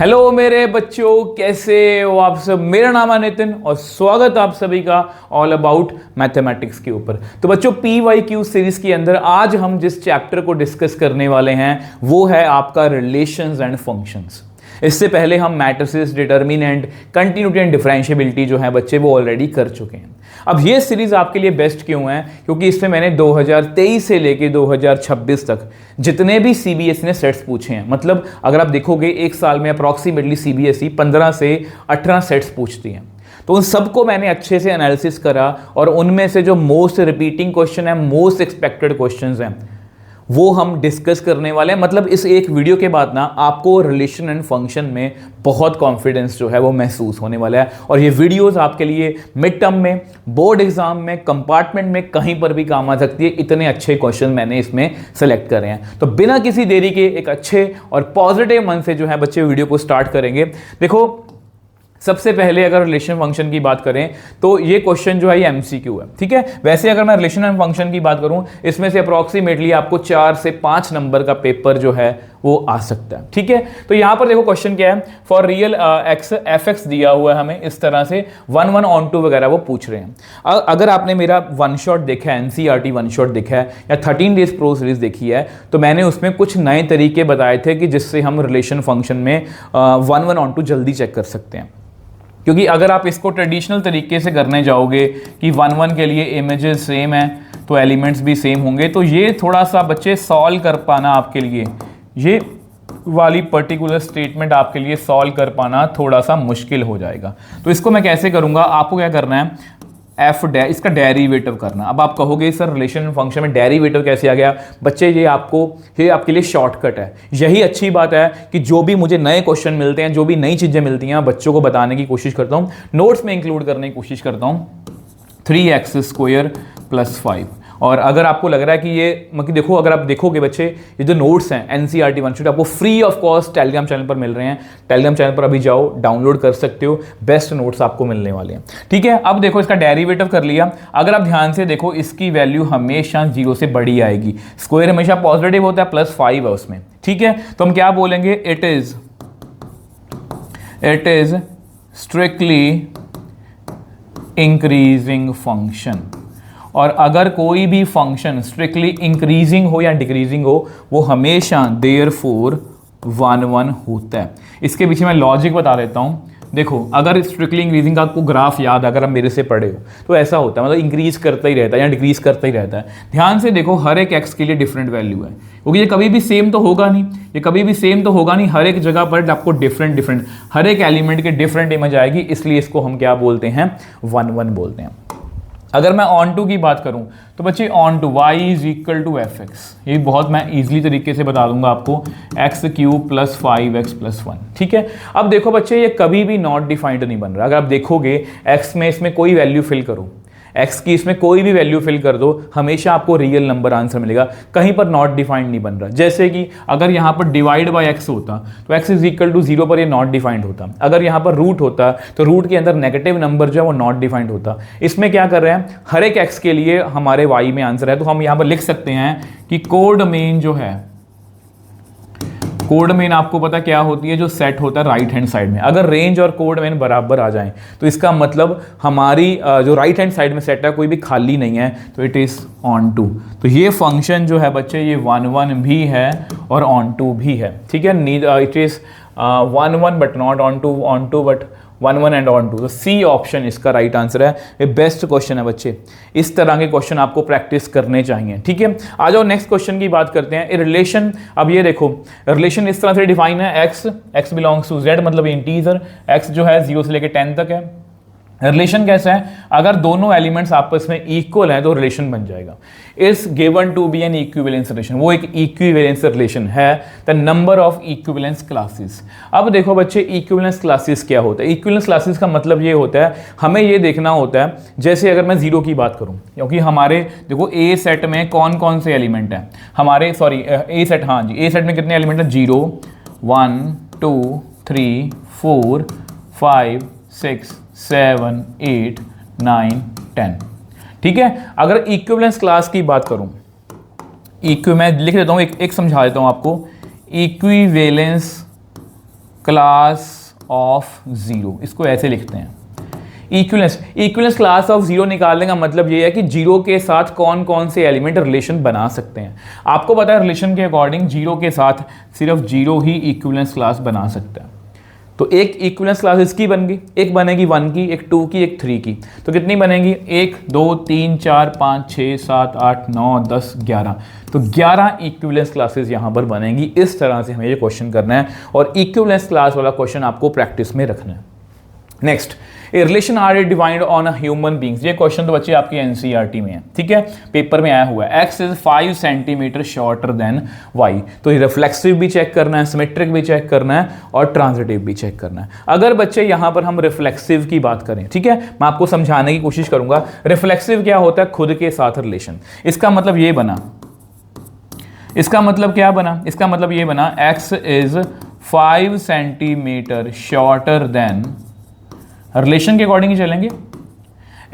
Hello मेरे बच्चों, कैसे हो आप सब। मेरा नाम है नितिन और स्वागत आप सभी का ऑल अबाउट मैथमेटिक्स के ऊपर। तो बच्चों, PYQ सीरीज के अंदर आज हम जिस चैप्टर को डिस्कस करने वाले हैं वो है आपका रिलेशंस एंड फंक्शंस। इससे पहले हम matrices, determinant, continuity and differentiability जो है बच्चे वो ऑलरेडी कर चुके हैं। अब ये सीरीज आपके लिए बेस्ट क्यों है? क्योंकि इसमें मैंने 2023 से लेके 2026 तक जितने भी CBSE ने सेट्स पूछे हैं, मतलब अगर आप देखोगे एक साल में अप्रॉक्सीमेटली CBSE 15 से 18 सेट्स पूछती हैं, तो उन सबको मैंने अच्छे से एनालिसिस करा और उनमें से जो मोस्ट रिपीटिंग क्वेश्चन है, मोस्ट एक्सपेक्टेड क्वेश्चंस हैं, वो हम डिस्कस करने वाले हैं। मतलब इस एक वीडियो के बाद ना आपको रिलेशन एंड फंक्शन में बहुत कॉन्फिडेंस जो है वो महसूस होने वाला है। और ये वीडियोस आपके लिए मिड टर्म में, बोर्ड एग्जाम में, कंपार्टमेंट में कहीं पर भी काम आ सकती है। इतने अच्छे क्वेश्चन मैंने इसमें सेलेक्ट करे हैं। तो बिना किसी देरी के एक अच्छे और पॉजिटिव मन से जो है बच्चे वीडियो को स्टार्ट करेंगे। देखो, सबसे पहले अगर रिलेशन फंक्शन की बात करें तो ये क्वेश्चन जो है ये MCQ है, ठीक है। वैसे अगर मैं रिलेशन एंड फंक्शन की बात करूं, इसमें से अप्रॉक्सीमेटली आपको 4 से 5 नंबर का पेपर जो है वो आ सकता है, ठीक है। तो यहां पर देखो क्वेश्चन क्या है, फॉर रियल एक्स fx दिया हुआ है हमें इस तरह से 1 1 on 2 वगैरह वो पूछ रहे हैं। अगर आपने मेरा वन शॉट देखा है, NCERT वन शॉट देखा है या 13 डेज प्रो सीरीज देखी है, तो मैंने उसमें कुछ नए तरीके बताए थे कि जिससे हम रिलेशन फंक्शन में 1 1 on 2 जल्दी चेक कर सकते हैं। क्योंकि अगर आप इसको ट्रेडिशनल तरीके से करने जाओगे कि 1 1 के लिए इमेजेस सेम है तो एलिमेंट्स भी सेम होंगे, तो ये थोड़ा सा बच्चे सॉल्व कर पाना आपके लिए, ये वाली पर्टिकुलर स्टेटमेंट आपके लिए सॉल्व कर पाना थोड़ा सा मुश्किल हो जाएगा। तो इसको मैं कैसे करूंगा, आपको क्या करना है, इसका डेरिवेटिव करना। अब आप कहोगे सर रिलेशन फंक्शन में डेरिवेटिव कैसे आ गया? बच्चे ये आपके लिए शॉर्टकट है। यही अच्छी बात है कि जो भी मुझे नए क्वेश्चन मिलते हैं, जो भी नई चीजें मिलती हैं, बच्चों को बताने की कोशिश करता हूं, नोट्स में इंक्लूड करने की कोशिश करता हूं। 3x² + 5। और अगर आपको लग रहा है कि ये मतलब देखो, अगर आप देखोगे बच्चे, ये जो नोट्स हैं NCERT वन शॉट आपको free of cost Telegram channel पर मिल रहे हैं। टेलीग्राम चैनल पर अभी जाओ, डाउनलोड कर सकते हो, बेस्ट नोट्स आपको मिलने वाले हैं, ठीक है। अब देखो इसका डेरिवेटिव कर लिया। अगर आप ध्यान से देखो, इसकी वैल्यू हमेशा 0 से बड़ी आएगी। स्क्वायर हमेशा पॉजिटिव होता है, +5 है उसमें, ठीक है। तो हम क्या बोलेंगे, it is strictly increasing function. और अगर कोई भी फंक्शन स्ट्रिक्टली इंक्रीजिंग हो या डिक्रीजिंग हो, वो हमेशा देयरफॉर 1 1 होता है। इसके पीछे मैं लॉजिक बता देता हूं। देखो, अगर स्ट्रिक्टली इंक्रीजिंग का आपको ग्राफ याद, अगर आप मेरे से पढ़े हो तो ऐसा होता है, मतलब इंक्रीज करता ही रहता है या डिक्रीज करता ही रहता है। ध्यान से देखो, हर एक x के लिए डिफरेंट वैल्यू है, क्योंकि ये कभी भी सेम तो होगा नहीं, हर एक जगह पर आपको डिफरेंट हर एक एलिमेंट के डिफरेंट इमेज आएगी, इसलिए इसको हम क्या बोलते हैं, 1 1 बोलते हैं। अगर मैं ऑन टू की बात करूं तो बच्चे ऑन टू y = fx, ये बहुत मैं इजीली तरीके से बता दूंगा आपको, x³ + 5x + 1, ठीक है। अब देखो बच्चे, ये कभी भी नॉट डिफाइंड नहीं बन रहा। अगर आप देखोगे x में इसमें कोई वैल्यू फिल करो, x की इसमें कोई भी वैल्यू फिल कर दो, हमेशा आपको रियल नंबर आंसर मिलेगा, कहीं पर नॉट डिफाइंड नहीं बन रहा। जैसे कि अगर यहाँ पर डिवाइड बाय x होता तो x = 0 पर ये नॉट डिफाइंड होता। अगर यहाँ पर रूट होता तो रूट के अंदर नेगेटिव नंबर जो है वो नॉट डिफाइंड होता। इसमें क्या कर रहे हैं, हर एक x के लिए हमारे y में आंसर है, तो हम यहाँ पर लिख सकते हैं कि कोड मेन जो है, कोड मेन आपको पता क्या होती है, जो सेट होता है राइट हैंड साइड में। अगर रेंज और कोड मेन बराबर आ जाएं तो इसका मतलब हमारी जो राइट हैंड साइड में सेट है कोई भी खाली नहीं है, तो इट इज ऑन टू। तो ये फंक्शन जो है बच्चे, ये 1 1 भी है और ऑन टू भी है, ठीक है। It is 1 1 but not onto but 1 1 and onto. तो C ऑप्शन इसका राइट आंसर है। ये बेस्ट क्वेश्चन है बच्चे, इस तरह के क्वेश्चन आपको प्रैक्टिस करने चाहिए, ठीक है। आ जाओ नेक्स्ट क्वेश्चन की बात करते हैं। रिलेशन, अब ये देखो, रिलेशन इस तरह से डिफाइन है, x बिलोंग्स टू z, मतलब इंटीजर x जो है 0 से लेकर 10 तक है। रिलेशन कैसा है, अगर दोनों एलिमेंट्स आपस में इक्वल हैं तो रिलेशन बन जाएगा। Is given to be an equivalence relation, वो एक इक्विवेलेंस रिलेशन है। The number of equivalence classes. अब देखो बच्चे, इक्विवेलेंस क्लासेस क्या होता है? इक्विवेलेंस क्लासेस का मतलब ये होता है, हमें ये देखना होता है, जैसे अगर मैं 0 की बात करूं, क्योंकि हमारे देखो A सेट में कौन कौन से एलिमेंट हैं हमारे, सॉरी A सेट, हाँ जी, A सेट में कितने एलिमेंट हैं, 0 1 2 3 4 5 6 7 8 9 10, ठीक है। अगर इक्विवेलेंस क्लास की बात करूं, मैं लिख देता हूं, एक समझा देता हूं आपको। इक्विवेलेंस क्लास ऑफ जीरो, इसको ऐसे लिखते हैं। इक्विवेलेंस क्लास ऑफ जीरो निकालने का मतलब ये है कि जीरो के साथ कौन कौन से एलिमेंट रिलेशन बना सकते हैं। आपको पता है रिलेशन के अकॉर्डिंग जीरो के साथ सिर्फ जीरो ही इक्विवेलेंस क्लास बना सकता है। तो एक इक्विवेलेंस क्लास इसकी बन गई, एक बनेगी 1 की, एक 2 की, एक 3 की। तो कितनी बनेगी? 1 2 3 4 5 6 7 8 9 10 11। तो 11 इक्विवेलेंस क्लासेस यहाँ पर बनेंगी। इस तरह से हमें ये क्वेश्चन करना है और इक्विवेलेंस क्लास वाला क्वेश्चन आपको प्रैक्टिस में रखना है। Next, a relation R a defined on a human beings. ये क्वेश्चन तो बच्चे आपके एनसीईआरटी में है, ठीक है, पेपर में आया हुआ है। X is 5 centimetre shorter than y. तो ये रिफ्लेक्सिव भी चेक करना है, सिमेट्रिक भी चेक करना है और ट्रांजिटिव भी चेक करना है। अगर बच्चे यहाँ पर हम रिफ्लेक्सिव की बात करें, ठीक है, मैं आपको समझाने की कोशिश करूंगा। रिफ्लेक्सिव क्या होता है? खुद के साथ रिलेशन। इसका मतलब ये बना, इसका मतलब क्या बना? इसका मतलब ये बना x is 5 centimetre shorter then, relation के अकॉर्डिंग ही चलेंगे।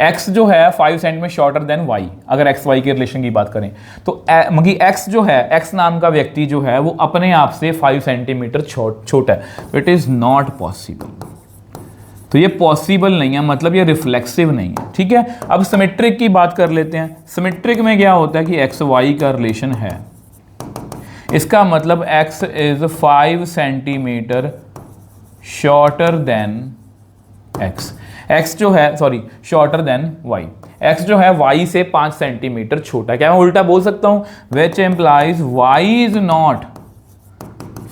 x जो है 5 सेंटीमीटर शॉर्टर देन y, अगर x y के रिलेशन की बात करें तो x जो है, x नाम का व्यक्ति जो है वो अपने आप से 5 सेंटीमीटर छोटा है। It is not possible. तो ये पॉसिबल नहीं है, मतलब ये रिफ्लेक्सिव नहीं है, ठीक है। अब सिमेट्रिक की बात कर लेते हैं। सिमेट्रिक में क्या होता है कि x y का रिलेशन है, इसका मतलब x is 5 centimetre shorter then x जो है, sorry, shorter than y। x जो है y से 5 सेंटीमीटर छोटा है। क्या मैं उल्टा बोल सकता हूं? Which implies y is not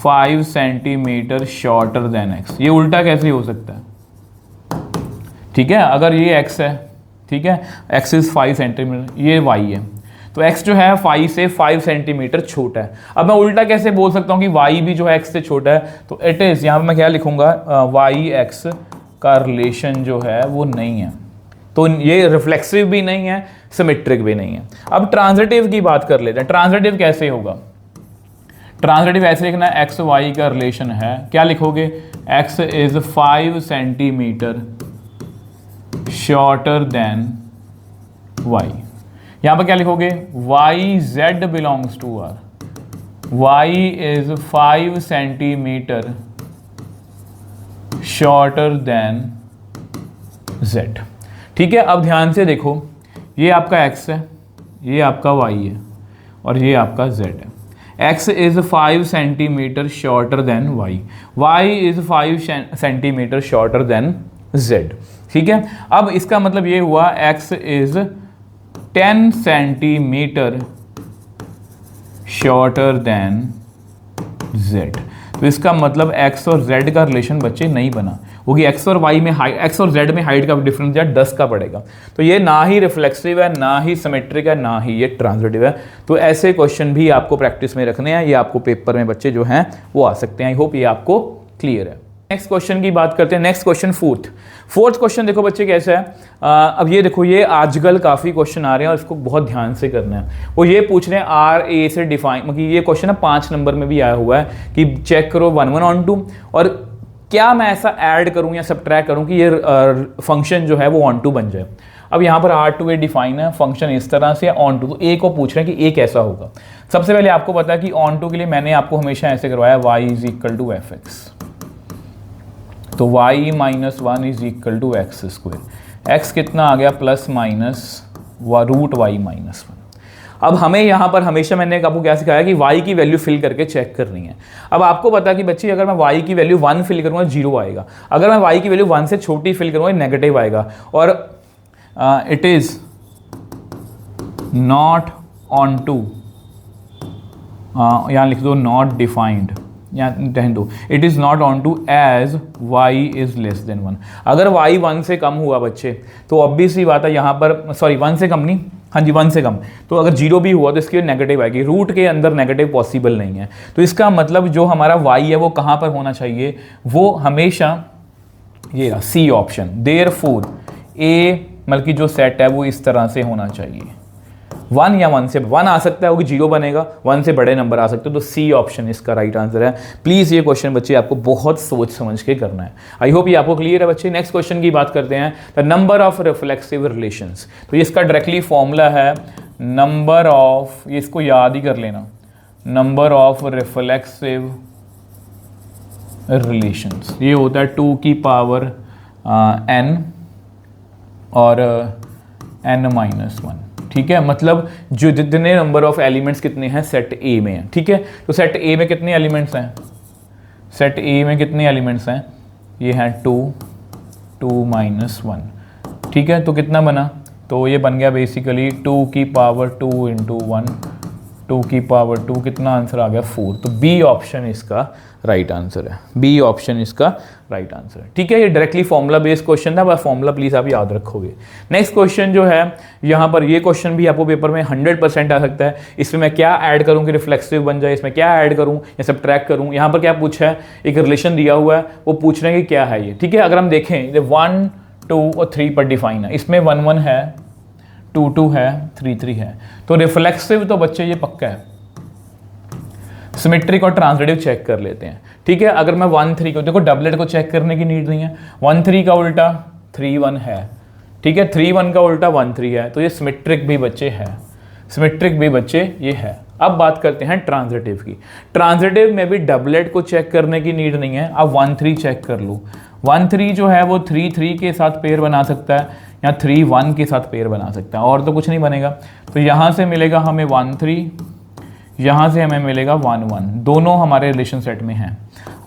5 centimetre shorter then x। ये उल्टा कैसे हो सकता है? ठीक है, अगर ये x है, ठीक है, x इज 5 सेंटीमीटर, ये y है, तो x जो है 5 से 5 सेंटीमीटर छोटा है। अब मैं उल्टा कैसे बोल सकता हूं कि y भी जो है x से छोटा है? तो इट इज, यहां पर मैं क्या लिखूंगा, y x का रिलेशन जो है वो नहीं है। तो ये रिफ्लेक्सिव भी नहीं है, सिमेट्रिक भी नहीं है। अब ट्रांजिटिव की बात कर लेते हैं। ट्रांजिटिव कैसे होगा? ट्रांजिटिव ऐसे लिखना है, एक्स वाई का रिलेशन है, क्या लिखोगे? X is 5 centimetre shorter than y. यहां पर क्या लिखोगे? Y z belongs to R, y is 5 centimetre shorter than z। ठीक है, अब ध्यान से देखो, ये आपका x है, ये आपका y है और ये आपका z है। x is 5 centimetre shorter then y, y is 5 centimetre shorter than z। ठीक है, अब इसका मतलब ये हुआ x is 10 centimetre shorter than z। तो इसका मतलब x और z का रिलेशन बच्चे नहीं बना, क्योंकि x और y में x और z में हाइट का डिफरेंस 10 का पड़ेगा। तो ये ना ही रिफ्लेक्सिव है, ना ही सिमेट्रिक है, ना ही ये ट्रांजिटिव है। तो ऐसे क्वेश्चन भी आपको प्रैक्टिस में रखने हैं, ये आपको पेपर में बच्चे जो हैं वो आ सकते हैं। आई होप ये आपको क्लियर है। नेक्स्ट क्वेश्चन की बात करते हैं। नेक्स्ट क्वेश्चन फोर्थ क्वेश्चन देखो बच्चे कैसा है। अब ये देखो, ये आजकल काफ़ी क्वेश्चन आ रहे हैं और इसको बहुत ध्यान से करना है। वो ये पूछ रहे हैं आर ए से डिफाइन, मतलब ये क्वेश्चन है 5 नंबर में भी आया हुआ है कि चेक करो 1 1 ऑन 2, और क्या मैं ऐसा ऐड करूं या सबट्रैक्ट करूं कि ये फंक्शन जो है वो ऑन टू बन जाए। अब यहाँ पर आर टू ए डिफाइन है, फंक्शन इस तरह से ऑन टू, तो ए को पूछ रहे हैं कि ए कैसा होगा। सबसे पहले आपको पता है कि ऑन टू के लिए मैंने आपको हमेशा ऐसे करवाया, y is equal to f x, तो y minus 1 is equal to x square. X कितना आ गया? Plus minus root y minus 1। अब हमें यहाँ पर हमेशा मैंने आपको क्या सिखाया कि y की वैल्यू फिल करके चेक करनी है। अब आपको पता है कि बच्चे अगर मैं y की वैल्यू 1 फिल करूँगा 0 आएगा, अगर मैं y की वैल्यू 1 से छोटी फिल करूँगा नेगेटिव आएगा। और it is not onto, यहाँ लिख दो नॉट डिफाइंड, या रहने दो, it is not onto as y is less than 1। अगर y 1 से कम हुआ बच्चे तो ऑब्वियस ही बात है यहाँ पर, सॉरी 1 से कम नहीं, हाँ जी 1 से कम, तो अगर 0 भी हुआ तो इसकी नेगेटिव आएगी। रूट के अंदर नेगेटिव पॉसिबल नहीं है, तो इसका मतलब जो हमारा y है वो कहाँ पर होना चाहिए? वो हमेशा ये रहा सी ऑप्शन। देयरफॉर ए मतलब कि जो सेट है वो इस तरह से होना चाहिए। 1 या 1 से 1 आ सकता है, वो 0 बनेगा, 1 से बड़े नंबर आ सकते हो, तो सी ऑप्शन इसका राइट आंसर है। प्लीज़ ये क्वेश्चन बच्चे आपको बहुत सोच समझ के करना है। आई होप ये आपको क्लियर है बच्चे। नेक्स्ट क्वेश्चन की बात करते हैं, the number of reflexive relations. तो इसका डायरेक्टली फॉर्मूला है नंबर ऑफ, ये इसको याद ही कर लेना, नंबर ऑफ रिफ्लेक्सिव रिलेशंस। ये होता है 2 की पावर n और n-1, ठीक है। मतलब जो जितने नंबर ऑफ एलिमेंट्स कितने हैं सेट ए में हैं, ठीक है। तो सेट ए में कितने एलिमेंट्स हैं, सेट ए में कितने एलिमेंट्स हैं, ये हैं 2, 2-1, ठीक है। तो कितना बना, तो ये बन गया बेसिकली 2 की पावर 2 × 1, 2 की पावर 2, कितना आंसर आ गया 4। तो बी ऑप्शन इसका राइट आंसर है, बी ऑप्शन इसका राइट आंसर है, ठीक है। ये डायरेक्टली फॉर्मूला बेस्ड क्वेश्चन था, बस फॉर्मूला प्लीज आप याद रखोगे। नेक्स्ट क्वेश्चन जो है यहाँ पर, ये क्वेश्चन भी आपको पेपर में 100% आ सकता है। इसमें मैं क्या ऐड करूँ कि रिफ्लेक्सिव बन जाए, इसमें क्या ऐड करूँ या सब्ट्रैक्ट करूँ। यहाँ पर क्या पूछा है, एक रिलेशन दिया हुआ है, वो पूछ रहे हैं कि क्या है ये, ठीक है। अगर हम देखें 1, 2 और 3 पर डिफाइन है, इसमें 1, 1 है, 2, 2 है, 3, 3 है। तो रिफ्लेक्सिव तो बच्चे ये पक्का है। सिमेट्रिक और ट्रांजिटिव चेक कर लेते हैं, ठीक है। अगर मैं 1, 3 को, देखो डबलेट को चेक करने की नीड नहीं है। 1, 3 का उल्टा 3, 1 है, ठीक है। 3, 1 का उल्टा 1, 3 है, तो ये सिमेट्रिक भी बच्चे है, सिमेट्रिक भी बच्चे ये है। अब बात करते हैं ट्रांजिटिव की। ट्रांजिटिव में भी डबलेट को चेक करने की नीड नहीं है। अब 1, 3 चेक कर लो। 1, 3 जो है वो 3, 3 के साथ पेयर बना सकता है या 3, 1 के साथ पेयर बना सकता है, और तो कुछ नहीं बनेगा। तो यहाँ से मिलेगा हमें 1, 3, यहाँ से हमें मिलेगा 1, 1, दोनों हमारे रिलेशन सेट में हैं।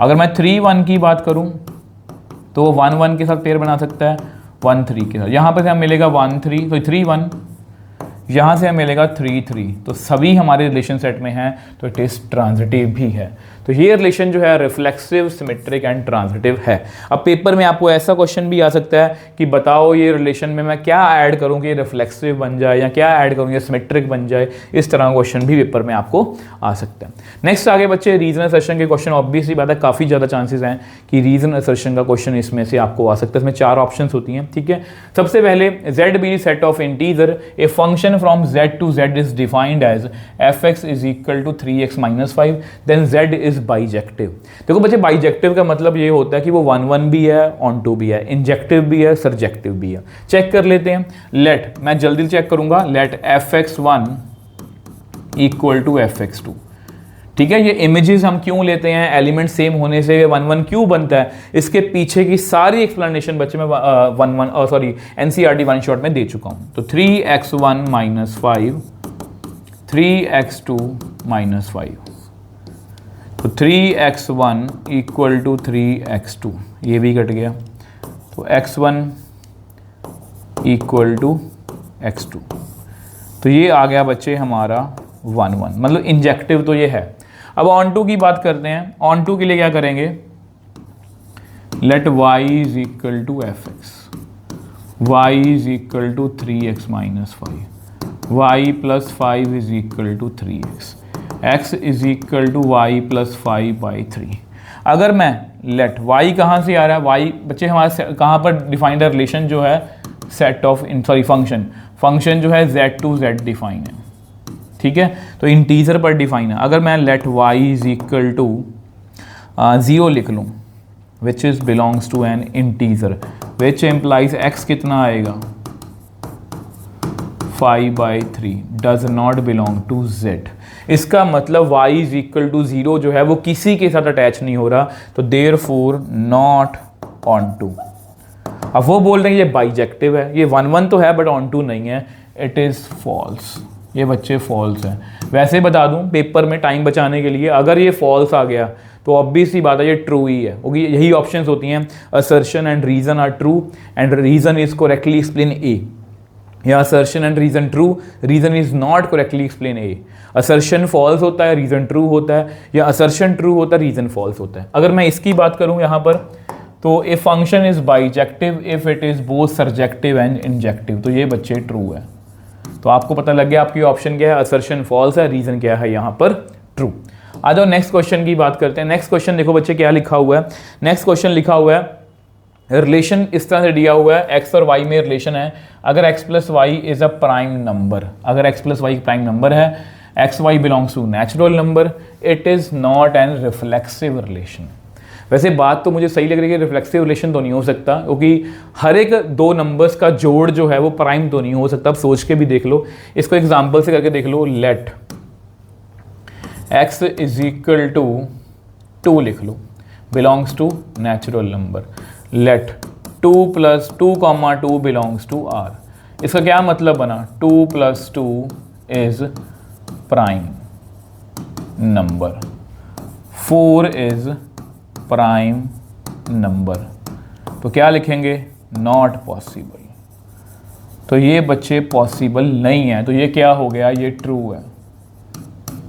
अगर मैं 3, 1 की बात करूँ तो 1, 1 के साथ पेयर बना सकता है 1, 3 के साथ। यहाँ पर से हमें मिलेगा 1, 3, तो 3, 1, यहाँ से हमें मिलेगा 3, 3, तो सभी हमारे रिलेशन सेट में हैं, तो इट इज़ ट्रांजिटिव भी है। तो ये रिलेशन जो है रिफ्लेक्सिव, सिमेट्रिक एंड ट्रांजिटिव है। अब पेपर में आपको ऐसा क्वेश्चन भी आ सकता है कि बताओ ये रिलेशन में मैं क्या ऐड करूँ कि रिफ्लेक्सिव बन जाए, या क्या ऐड करूँ ये सिमेट्रिक बन जाए। इस तरह का क्वेश्चन भी पेपर में आपको आ सकता है। नेक्स्ट आगे बच्चे रीजन असर्शन के क्वेश्चन, ऑब्वियसली बात है काफ़ी ज़्यादा चांसेस हैं कि रीजन असर्शन का क्वेश्चन इसमें से आपको आ सकता है। इसमें 4 ऑप्शन होती हैं, ठीक है। सबसे पहले z be set of integer, a function from z to z is defined as fx is equal to 3x minus 5, then z is bijective. देखो बच्चे बाइजेक्टिव का मतलब ये होता है कि वो 1, 1 भी है, ऑन 2 भी है, इंजेक्टिव भी है, सरजेक्टिव भी है। चेक कर लेते हैं। लेट, मैं जल्दी चेक करूंगा, late fx1 equal to fx2, ठीक है। ये इमेजेस हम क्यों लेते हैं, एलिमेंट सेम होने से 1, 1 क्यों बनता है, इसके पीछे की सारी एक्सप्लेनेशन बच्चे मैं एनसीईआरटी 1 शॉट में दे चुका हूं। तो 3x1 - 5, 3x2 - 5, तो 3x1 इक्वल टू 3x2, ये भी कट गया। तो x1 इक्वल टू x2, तो ये आ गया बच्चे हमारा 1, 1, मतलब इंजेक्टिव तो ये है। अब ऑन टू की बात करते हैं। ऑन टू के लिए क्या करेंगे, let y is equal to fx, y is equal to 3x - 5, y + 5 is equal to 3x, x is equal to y + 5/3। अगर मैं लेट y कहाँ से आ रहा है, y बच्चे हमारे कहाँ पर डिफाइंड है, रिलेशन जो है सेट ऑफ फंक्शन जो है z to z डिफाइन है, ठीक है। तो इंटीजर पर डिफाइन है। अगर मैं let y is equal to 0 लिख लूँ, which is belongs to an integer, which implies x कितना आएगा 5/3, does not belong to z। इसका मतलब y इज इक्वल टू 0 जो है वो किसी के साथ अटैच नहीं हो रहा, तो देयरफॉर नॉट ऑन टू। अब वो बोल रहे हैं ये बाइजेक्टिव है, ये 1, 1 तो है बट ऑन टू नहीं है, इट इज़ फॉल्स। ये बच्चे फॉल्स है। वैसे बता दूं पेपर में टाइम बचाने के लिए, अगर ये फॉल्स आ गया तो ऑब्वियस सी बात है ये ट्रू ही है, क्योंकि यही ऑप्शंस होती हैं, assertion and reason are true and reason is correctly explain A, या assertion and reason true, reason is not correctly explain A. Assertion false होता है, रीजन ट्रू होता है, या असर्शन ट्रू होता है, रीजन फॉल्स होता है। अगर मैं इसकी बात करूं यहाँ पर, तो a function is bijective if it is both surjective and injective, तो ये बच्चे ट्रू है। तो आपको पता लग गया आपकी ऑप्शन क्या है, असर्शन फॉल्स है, रीजन क्या है यहाँ पर ट्रू। आ जाओ नेक्स्ट क्वेश्चन की बात करते हैं। नेक्स्ट क्वेश्चन देखो बच्चे क्या लिखा हुआ है। नेक्स्ट क्वेश्चन लिखा हुआ है, रिलेशन इस तरह से दिया हुआ है, x और y में रिलेशन है। अगर x + y is a prime number, अगर x + y प्राइम नंबर है, x y belongs to natural number, it is not an reflexive relation. वैसे बात तो मुझे सही लग रही है कि रिफ्लेक्सिव रिलेशन तो नहीं हो सकता, क्योंकि हर एक 2 नंबर्स का जोड़ जो है वो प्राइम तो नहीं हो सकता। आप सोच के भी देख लो, इसको एग्जांपल से करके देख लो। Let x is equal to 2 लिख लो, belongs to natural number. Let 2 + 2, 2 belongs to R। इसका क्या मतलब बना, 2 + 2 is prime number, 4 is prime number. तो क्या लिखेंगे, नॉट पॉसिबल। तो ये बच्चे पॉसिबल नहीं है, तो ये क्या हो गया, ये ट्रू है।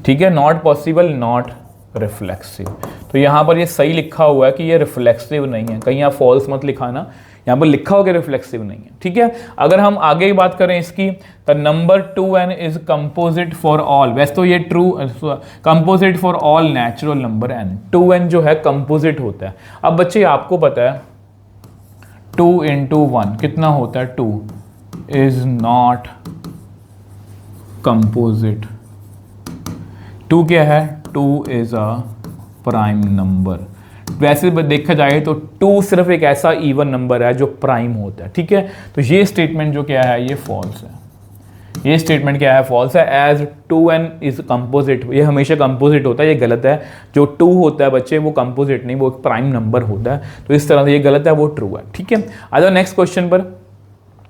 ठीक है, नॉट पॉसिबल, नॉट रिफ्लेक्सिव। तो यहाँ पर ये सही लिखा हुआ है कि ये रिफ्लेक्सिव नहीं है, कहीं आप फॉल्स मत लिखाना, यहाँ पर लिखा होगा रिफ्लेक्सिव नहीं है। ठीक है, अगर हम आगे की बात करें इसकी, तो number 2n is composite for all, वैसे तो ये true, composite for all natural number n, 2n जो है कंपोजिट होता है। अब बच्चे आपको पता है 2 × 1 कितना होता है, 2 इज नॉट कंपोजिट। 2 क्या है, 2 इज अ प्राइम नंबर। वैसे देखा जाए तो 2 सिर्फ एक ऐसा इवन नंबर है जो प्राइम होता है। ठीक है, तो ये स्टेटमेंट जो क्या है, ये फॉल्स है। ये स्टेटमेंट क्या है, फॉल्स है। एज 2n इज कंपोजिट, ये हमेशा कंपोजिट होता है, ये गलत है। जो 2 होता है बच्चे वो कंपोजिट नहीं, वो एक प्राइम नंबर होता है। तो इस तरह से ये गलत है, वो ट्रू है। ठीक है, आ जाओ नेक्स्ट क्वेश्चन पर।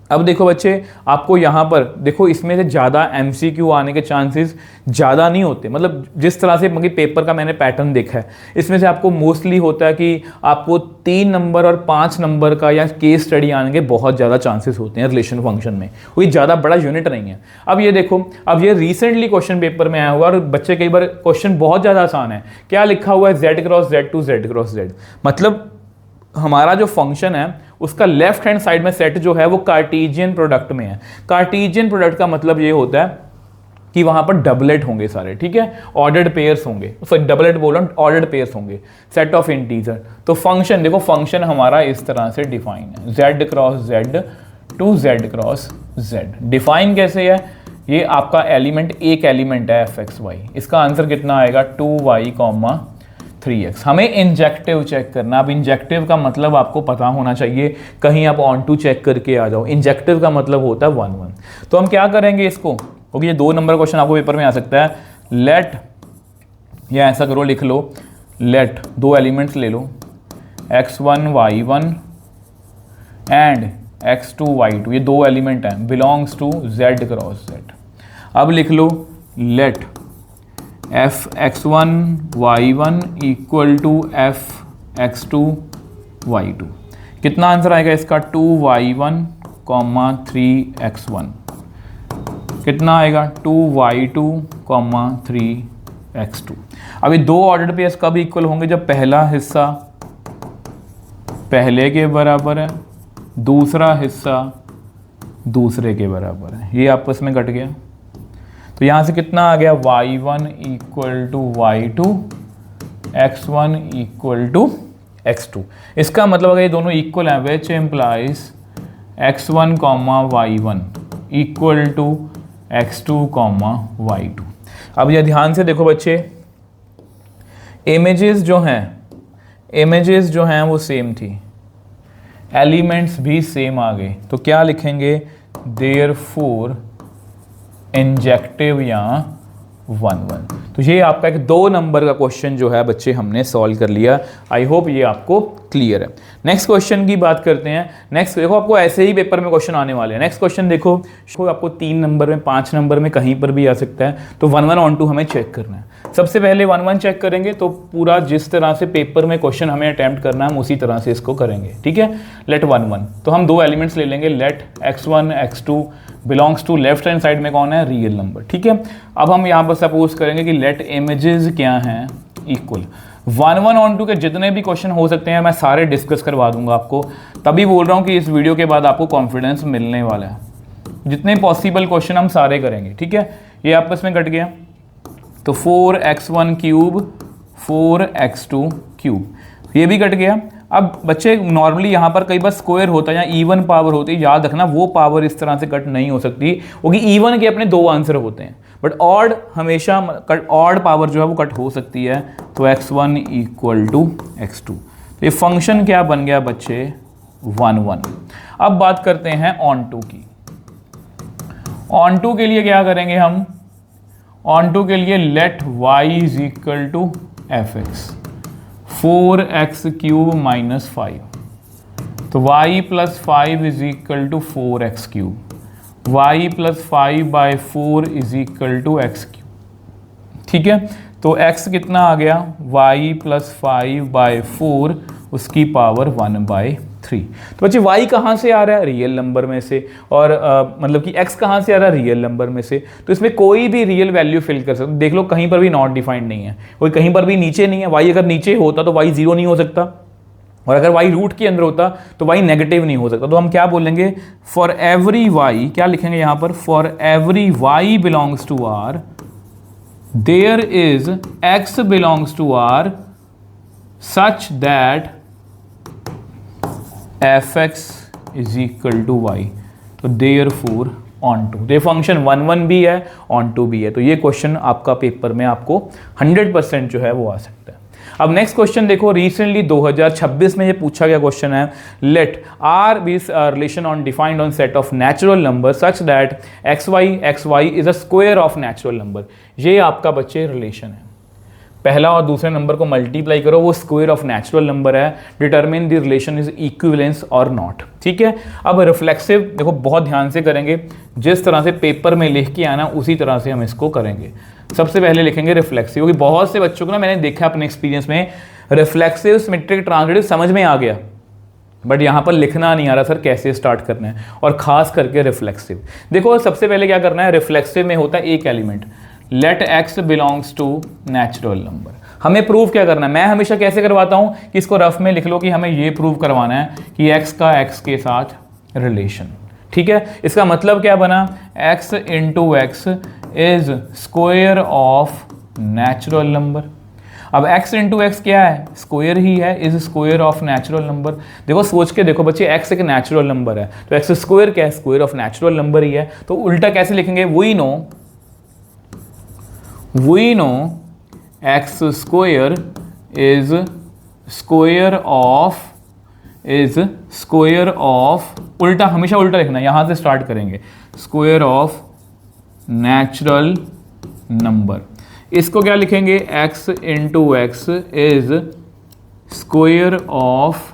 अब देखो बच्चे, आपको यहाँ पर देखो, इसमें से ज़्यादा MCQ आने के चांसेस ज़्यादा नहीं होते। मतलब जिस तरह से मतलब पेपर का मैंने पैटर्न देखा है, इसमें से आपको मोस्टली होता है कि आपको 3 नंबर और 5 नंबर का या केस स्टडी आने के बहुत ज़्यादा चांसेस होते हैं रिलेशन फंक्शन में। कोई ज़्यादा बड़ा यूनिट नहीं है। अब ये देखो, अब ये रिसेंटली क्वेश्चन पेपर में आया हुआ और बच्चे कई बार क्वेश्चन बहुत ज़्यादा आसान है। क्या लिखा हुआ है, Z × Z to Z × Z। मतलब हमारा जो फंक्शन है उसका लेफ्ट हैंड साइड में सेट जो है वो कार्टेशियन प्रोडक्ट में है। कार्टेशियन प्रोडक्ट का मतलब ये होता है कि वहां पर डबलेट होंगे सारे। ठीक है, ऑर्डर्ड पेयर्स होंगे, सॉरी डबलेट बोल रहा हूं, ऑर्डर्ड पेयर्स होंगे, सेट ऑफ इंटीजर। तो फंक्शन देखो, फंक्शन हमारा इस तरह से डिफाइन है, Z × Z to Z × Z। Define कैसे है, ये आपका एलिमेंट, एक एलिमेंट है fxy। इसका आंसर कितना आएगा, 2y, 3x। हमें इंजेक्टिव चेक करना। अब इंजेक्टिव का मतलब आपको पता होना चाहिए, कहीं आप ऑन टू चेक करके आ जाओ। इंजेक्टिव का मतलब होता है 1 1। तो हम क्या करेंगे इसको, क्योंकि ये 2 नंबर क्वेश्चन आपको पेपर में आ सकता है। लेट, या ऐसा करो, लिख लो, लेट 2 एलिमेंट्स ले लो, x1 y1 and x2 y2, ये 2 एलिमेंट हैं, बिलोंग्स टू Z × Z। अब लिख लो, late f(x1 y1) = f(x2 y2)। कितना आंसर आएगा इसका, 2y1, 3x1। कितना आएगा, 2y2, 3x2। अभी 2 ऑर्डर्ड पेयर्स कब इक्वल होंगे, जब पहला हिस्सा पहले के बराबर है, दूसरा हिस्सा दूसरे के बराबर है। ये आपस में कट गया, तो यहाँ से कितना आ गया, y1 = y2, x1 = x2। इसका मतलब अगर ये दोनों इक्वल हैं, which implies x1, y1 = x2, y2। अब ये ध्यान से देखो बच्चे, इमेजेस जो हैं वो सेम थी, एलिमेंट्स भी सेम आ गए। तो क्या लिखेंगे, देयरफॉर इंजेक्टिव या 1 1। तो ये आपका एक 2 नंबर का क्वेश्चन जो है बच्चे हमने सॉल्व कर लिया। आई होप ये आपको क्लियर है। नेक्स्ट क्वेश्चन की बात करते हैं। नेक्स्ट देखो, आपको ऐसे ही पेपर में क्वेश्चन आने वाले हैं। नेक्स्ट क्वेश्चन देखो, आपको 3 नंबर में, 5 नंबर में कहीं पर भी आ सकता है। तो 1 1 ऑन 2 हमें चेक करना है। सबसे पहले 1 1 चेक करेंगे, तो पूरा जिस तरह से पेपर में क्वेश्चन हमें अटैम्प्ट करना है हम उसी तरह से इसको करेंगे। ठीक है, लेट 1 1, तो हम 2 एलिमेंट्स ले लेंगे, let x1 x2 belongs to, left hand side में कौन है, रियल नंबर। ठीक है, अब हम यहाँ पर सपोज करेंगे कि लेट इमेजेस क्या हैं, इक्वल। 1 1 ऑन 2 के जितने भी क्वेश्चन हो सकते हैं मैं सारे डिस्कस करवा दूंगा आपको। तभी बोल रहा हूँ कि इस वीडियो के बाद आपको कॉन्फिडेंस मिलने वाला है। जितने पॉसिबल क्वेश्चन हम सारे करेंगे। ठीक है, ये आपस में कट गया, तो 4x1 क्यूब 4x2 क्यूब, ये भी कट गया। अब बच्चे नॉर्मली यहाँ पर कई बार स्क्वायर होता है या इवन पावर होती है, याद रखना वो पावर इस तरह से कट नहीं हो सकती, क्योंकि इवन के अपने 2 आंसर होते हैं, बट ऑड हमेशा ऑड पावर जो है वो कट हो सकती है। तो x1 = x2। तो ये फंक्शन क्या बन गया बच्चे, 1 1। अब बात करते हैं ऑन टू की। ऑन टू के लिए क्या करेंगे हम, ऑन टू के लिए let y = fx। 4x³ minus 5, तो y plus 5 is equal to 4x³, y plus 5/4 is equal to x³। ठीक है, तो x कितना आ गया, y प्लस 5/4 उसकी पावर 1/3। तो बच्चे y कहाँ से आ रहा है, रियल नंबर में से, और मतलब कि x कहाँ से आ रहा है, रियल नंबर में से। तो इसमें कोई भी रियल वैल्यू फिल कर सकते, देख लो कहीं पर भी नॉट डिफाइंड नहीं है, कोई कहीं पर भी नीचे नहीं है। y अगर नीचे होता तो y 0 नहीं हो सकता, और अगर y रूट के अंदर होता तो y नेगेटिव नहीं हो सकता। तो हम क्या बोलेंगे, फॉर एवरी y, क्या लिखेंगे यहाँ पर, for every y belongs to r there is x belongs to r such that fx is equal to y। तो देयर फोर ऑन टू, ये फंक्शन 1 भी है, ऑन टू भी है। तो ये क्वेश्चन आपका पेपर में आपको 100% जो है वो आ सकता है। अब नेक्स्ट क्वेश्चन देखो, रिसेंटली 2026 में ये पूछा गया क्वेश्चन है, let R be relation on defined on set of natural number such that xy is a square of natural number. ये आपका बच्चे रिलेशन है, पहला और दूसरे नंबर को मल्टीप्लाई करो, वो स्क्वायर ऑफ नेचुरल नंबर है, determine the relation is equivalence और नॉट। ठीक है, अब रिफ्लेक्सिव देखो बहुत ध्यान से करेंगे, जिस तरह से पेपर में लिख के आना उसी तरह से हम इसको करेंगे। सबसे पहले लिखेंगे रिफ्लेक्सिव, क्योंकि बहुत से बच्चों को ना मैंने देखा अपने एक्सपीरियंस में, रिफ्लेक्सिव सिमेट्रिक ट्रांजिटिव समझ में आ गया, बट यहाँ पर लिखना नहीं आ रहा सर कैसे स्टार्ट करना है, और खास करके रिफ्लेक्सिव। देखो सबसे पहले क्या करना है, रिफ्लेक्सिव में होता है एक element, let x belongs to natural number. हमें प्रूव क्या करना है, मैं हमेशा कैसे करवाता हूँ कि इसको रफ में लिख लो कि हमें ये प्रूव करवाना है कि x का x के साथ रिलेशन। ठीक है, इसका मतलब क्या बना, x into x is square of natural number. अब x इंटू एक्स क्या है, स्क्वायर ही है, is square of natural number. देखो सोच के देखो बच्चे, x एक नेचुरल नंबर है, तो x स्क्वायर क्या है, स्क्वायर ऑफ नेचुरल नंबर ही है। तो उल्टा कैसे लिखेंगे, we know x square is square of उल्टा, हमेशा उल्टा लिखना, यहां से स्टार्ट करेंगे, स्क्वायर ऑफ नेचुरल नंबर। इसको क्या लिखेंगे, x into x is square of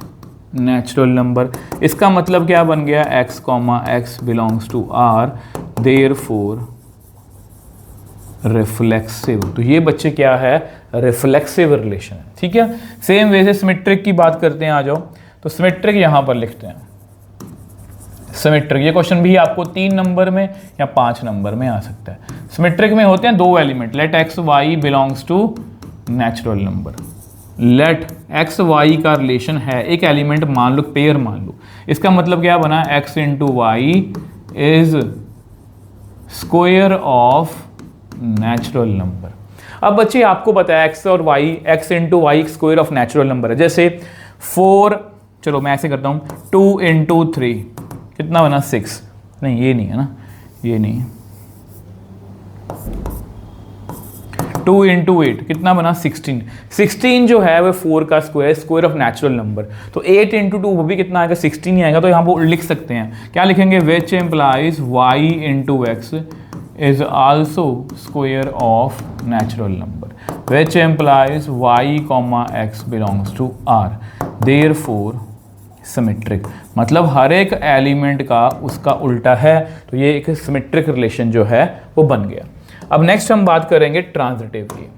natural number. इसका मतलब क्या बन गया, x comma x belongs to r, therefore reflexive. तो ये बच्चे क्या है, रिफ्लेक्सिव रिलेशन है। ठीक है, सेम वे से सिमेट्रिक की बात करते हैं, आ जाओ। तो सिमेट्रिक यहां पर लिखते हैं, सिमेट्रिक ये क्वेश्चन भी आपको 3 नंबर में या 5 नंबर में आ सकता है। सिमेट्रिक में होते हैं 2 element, let x y belongs to natural number. Let x y का रिलेशन है, एक एलिमेंट मान लो, पेयर मान लो, इसका मतलब क्या बना, x into y is square of natural number. अब बच्चे आपको पता है x और y, x into y square of natural number है। जैसे 4, चलो मैं ऐसे करता हूँ, 2 इंटू 3 कितना बना, 6। नहीं ये नहीं है ना, ये नहीं, 2 इंटू 8 कितना बना, 16। 16 जो है वो 4 का square, square of natural number. तो 8 इंटू 2 वो भी कितना आएगा, 16 ही आएगा। तो यहाँ पर लिख सकते हैं, क्या लिखेंगे, which employees y into x is also square of natural number, which implies y comma x belongs to r, therefore symmetric। मतलब हर एक एलिमेंट का उसका उल्टा है, तो ये एक सिमेट्रिक रिलेशन जो है वो बन गया। अब नेक्स्ट हम बात करेंगे ट्रांजिटिव की,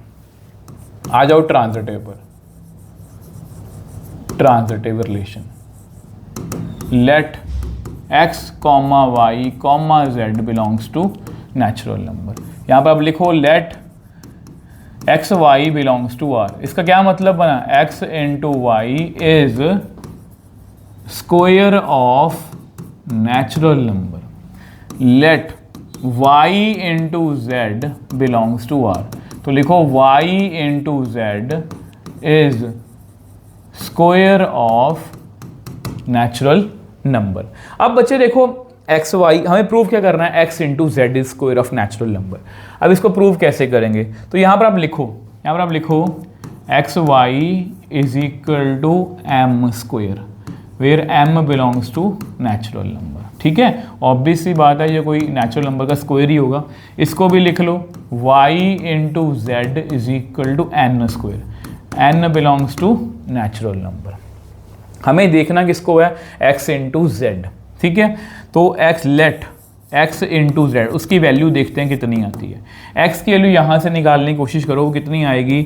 आ जाओ ट्रांजिटिव पर। Transitive relation, let x comma y comma z belongs to natural number. यहां पर अब लिखो, let x y belongs to R. इसका क्या मतलब बना, x into y is square of natural number. Let y into z belongs to R, तो लिखो y into z is square of natural number. अब बच्चे देखो एक्स वाई, हमें प्रूव क्या करना है, x into z is square of natural number. अब इसको प्रूव कैसे करेंगे, तो यहाँ पर आप लिखो, x y is equal to m square, where m belongs to natural number. ठीक है, ऑब्वियस सी बात है, ये कोई नेचुरल नंबर का स्क्वायर ही होगा। इसको भी लिख लो, y into z is equal to n square, n belongs to natural number. हमें देखना किसको है, x इंटू जेड, ठीक है। तो x let x into z, उसकी वैल्यू देखते हैं कितनी आती है। x की वैल्यू यहाँ से निकालने की कोशिश करो, वो कितनी आएगी,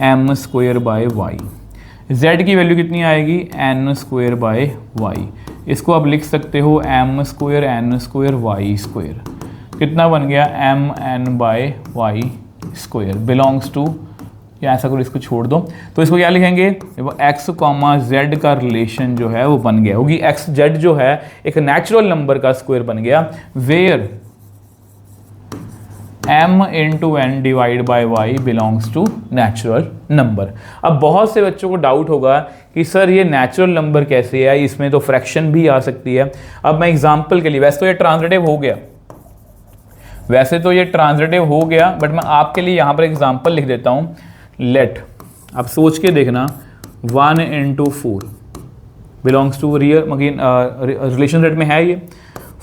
m square by y. z की वैल्यू कितनी आएगी, n स्क्वायर बाय वाई। इसको आप लिख सकते हो m square n square y square, कितना बन गया, m n by y square belongs to, या ऐसा करो इसको छोड़ दो, तो इसको क्या लिखेंगे, x कॉमा जेड का रिलेशन जो है वो बन गया, होगी x जेड जो है एक नेचुरल नंबर का स्क्वायर बन गया, where m into n divide by y belongs to natural number. अब बहुत से बच्चों को डाउट होगा कि सर ये नेचुरल नंबर कैसे है, इसमें तो फ्रैक्शन भी आ सकती है। अब मैं एग्जाम्पल के लिए, वैसे तो ये ट्रांजिटिव हो गया, वैसे तो ये ट्रांजिटिव हो गया, बट मैं आपके लिए यहाँ पर एग्जाम्पल लिख देता हूँ। लेट, आप सोच के देखना, 1 into 4 belongs to real, again relation set में है ये।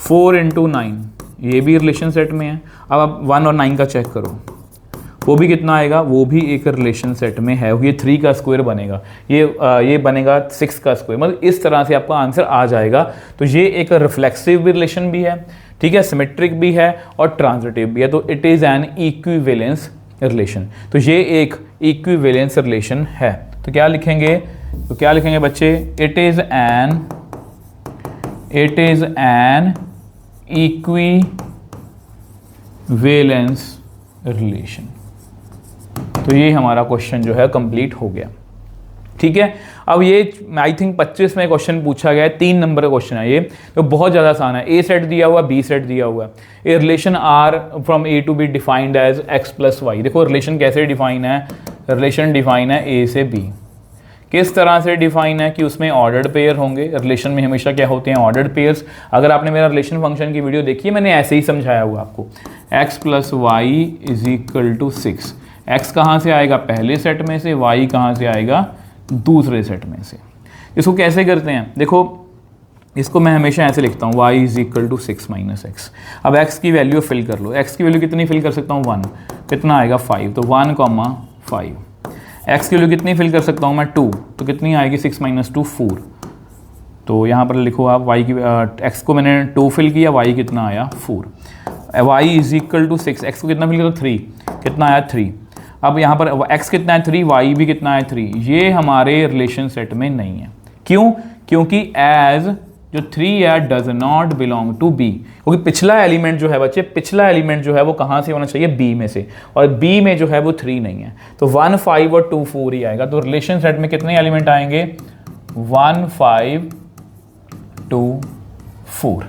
4 इंटू 9 ये भी रिलेशन सेट में है। अब आप 1 और 9 का चेक करो, वो भी कितना आएगा, वो भी एक रिलेशन सेट में है। ये 3 का स्क्वायर बनेगा, ये बनेगा 6 का स्क्वायर, मतलब इस तरह से आपका आंसर आ जाएगा। तो ये एक रिफ्लेक्सिव भी रिलेशन भी है, ठीक है, सिमेट्रिक भी है और ट्रांजिटिव भी है। तो it is an equivalence relation. तो ये एक इक्विवेलेंस रिलेशन है। तो क्या लिखेंगे, तो क्या लिखेंगे बच्चे, it is an equivalence relation. तो ये हमारा क्वेश्चन जो है कंप्लीट हो गया, ठीक है। अब ये आई थिंक 25 में क्वेश्चन पूछा गया है, 3 नंबर का क्वेश्चन है ये, तो बहुत ज़्यादा आसान है। ए सेट दिया हुआ, बी सेट दिया हुआ है, a relation R from A to B defined as x plus y. देखो रिलेशन कैसे डिफाइन है, रिलेशन डिफाइन है ए से बी। किस तरह से डिफाइन है कि उसमें ऑर्डर्ड पेयर होंगे। रिलेशन में हमेशा क्या होते हैं, ऑर्डर्ड पेयर्स। अगर आपने मेरा रिलेशन फंक्शन की वीडियो देखी है, मैंने ऐसे ही समझाया हुआ आपको, x plus y is equal to 6। X कहाँ से आएगा, पहले सेट में से, वाई कहाँ से आएगा, दूसरे सेट में से। इसको कैसे करते हैं, देखो इसको मैं हमेशा ऐसे लिखता हूँ, y is equal to 6 minus x. अब x की वैल्यू फिल कर लो, x की वैल्यू कितनी फिल कर सकता हूँ, 1, कितना आएगा 5, तो 1 कॉमा 5। x की वैल्यू कितनी फिल कर सकता हूँ मैं, 2, तो कितनी आएगी 6 माइनस 2 4। तो यहाँ पर लिखो आप y की, x को मैंने 2 फिल किया, y कितना आया 4। y is equal to 6, x को कितना फिल करो 3, कितना आया 3। अब यहाँ पर x कितना है 3, y भी कितना है 3। ये हमारे रिलेशन सेट में नहीं है, क्यों, क्योंकि एज जो 3 है does not belong to B, क्योंकि पिछला एलिमेंट जो है बच्चे, पिछला एलिमेंट जो है वो कहाँ से होना चाहिए, बी में से, और बी में जो है वो 3 नहीं है। तो 1 5 और 2 4 ही आएगा। तो रिलेशन सेट में कितने एलिमेंट आएंगे, 1 5 2 4,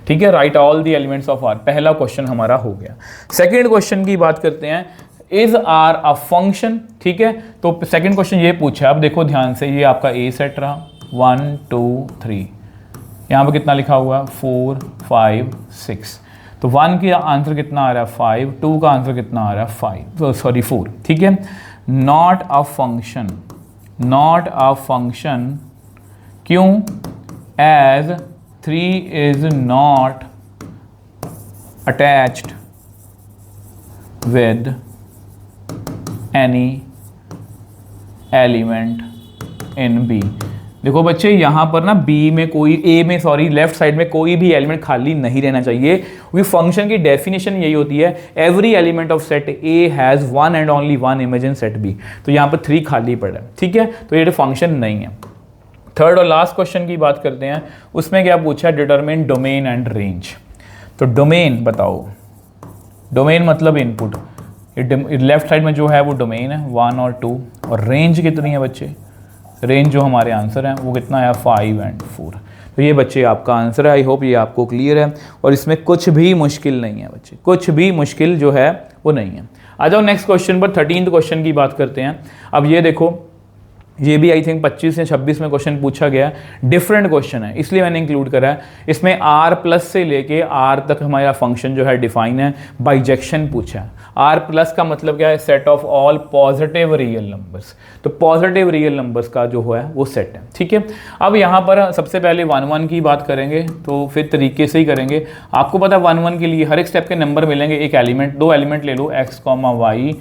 ठीक है। Right all the elements of R, पहला क्वेश्चन हमारा हो गया। सेकेंड क्वेश्चन की बात करते हैं, इज आर अ फंक्शन, ठीक है। तो सेकंड क्वेश्चन ये पूछा, अब देखो ध्यान से, ये आपका ए सेट रहा, 1 2 3, यहाँ पर कितना लिखा हुआ, 4 5 6। तो 1 का आंसर कितना आ रहा है 5, 2 का आंसर कितना आ रहा है 4, ठीक है। Not a function, not a function, क्यों, as 3 is not attached with any element in B. देखो बच्चे यहाँ पर ना बी में कोई, ए में सॉरी, लेफ्ट साइड में कोई भी एलिमेंट खाली नहीं रहना चाहिए, क्योंकि फंक्शन की डेफिनेशन यही होती है, every element of set A has one and only one image in set B. तो यहाँ पर 3 खाली पड़ा है, ठीक है, तो ये फंक्शन नहीं है। थर्ड और लास्ट क्वेश्चन की बात करते हैं, उसमें क्या पूछा, डिटरमिन डोमेन एंड रेंज। तो डोमेन बताओ, डोमेन मतलब इनपुट, लेफ्ट साइड में जो है वो डोमेन है 1 और 2, और रेंज कितनी है बच्चे, रेंज जो हमारे आंसर है वो कितना है 5 और 4। तो ये बच्चे आपका आंसर है। आई होप ये आपको क्लियर है, और इसमें कुछ भी मुश्किल नहीं है बच्चे, कुछ भी मुश्किल जो है वो नहीं है। आ जाओ नेक्स्ट क्वेश्चन पर, 13th क्वेश्चन की बात करते हैं। अब ये देखो, ये भी आई थिंक 25 या 26 में क्वेश्चन पूछा गया, डिफरेंट क्वेश्चन है इसलिए मैंने इंक्लूड करा है। इसमें r प्लस से लेके r तक हमारा फंक्शन जो है डिफाइन है, बाइजेक्शन पूछा है। r प्लस का मतलब क्या है, set of all positive real numbers. तो पॉजिटिव रियल नंबर्स का जो है वो सेट है, ठीक है। अब यहाँ पर सबसे पहले 1 1 की बात करेंगे, तो फिर तरीके से ही करेंगे। आपको पता है 1 1 के लिए हर एक स्टेप के नंबर मिलेंगे, एक एलिमेंट, 2 एलिमेंट ले लो, x, y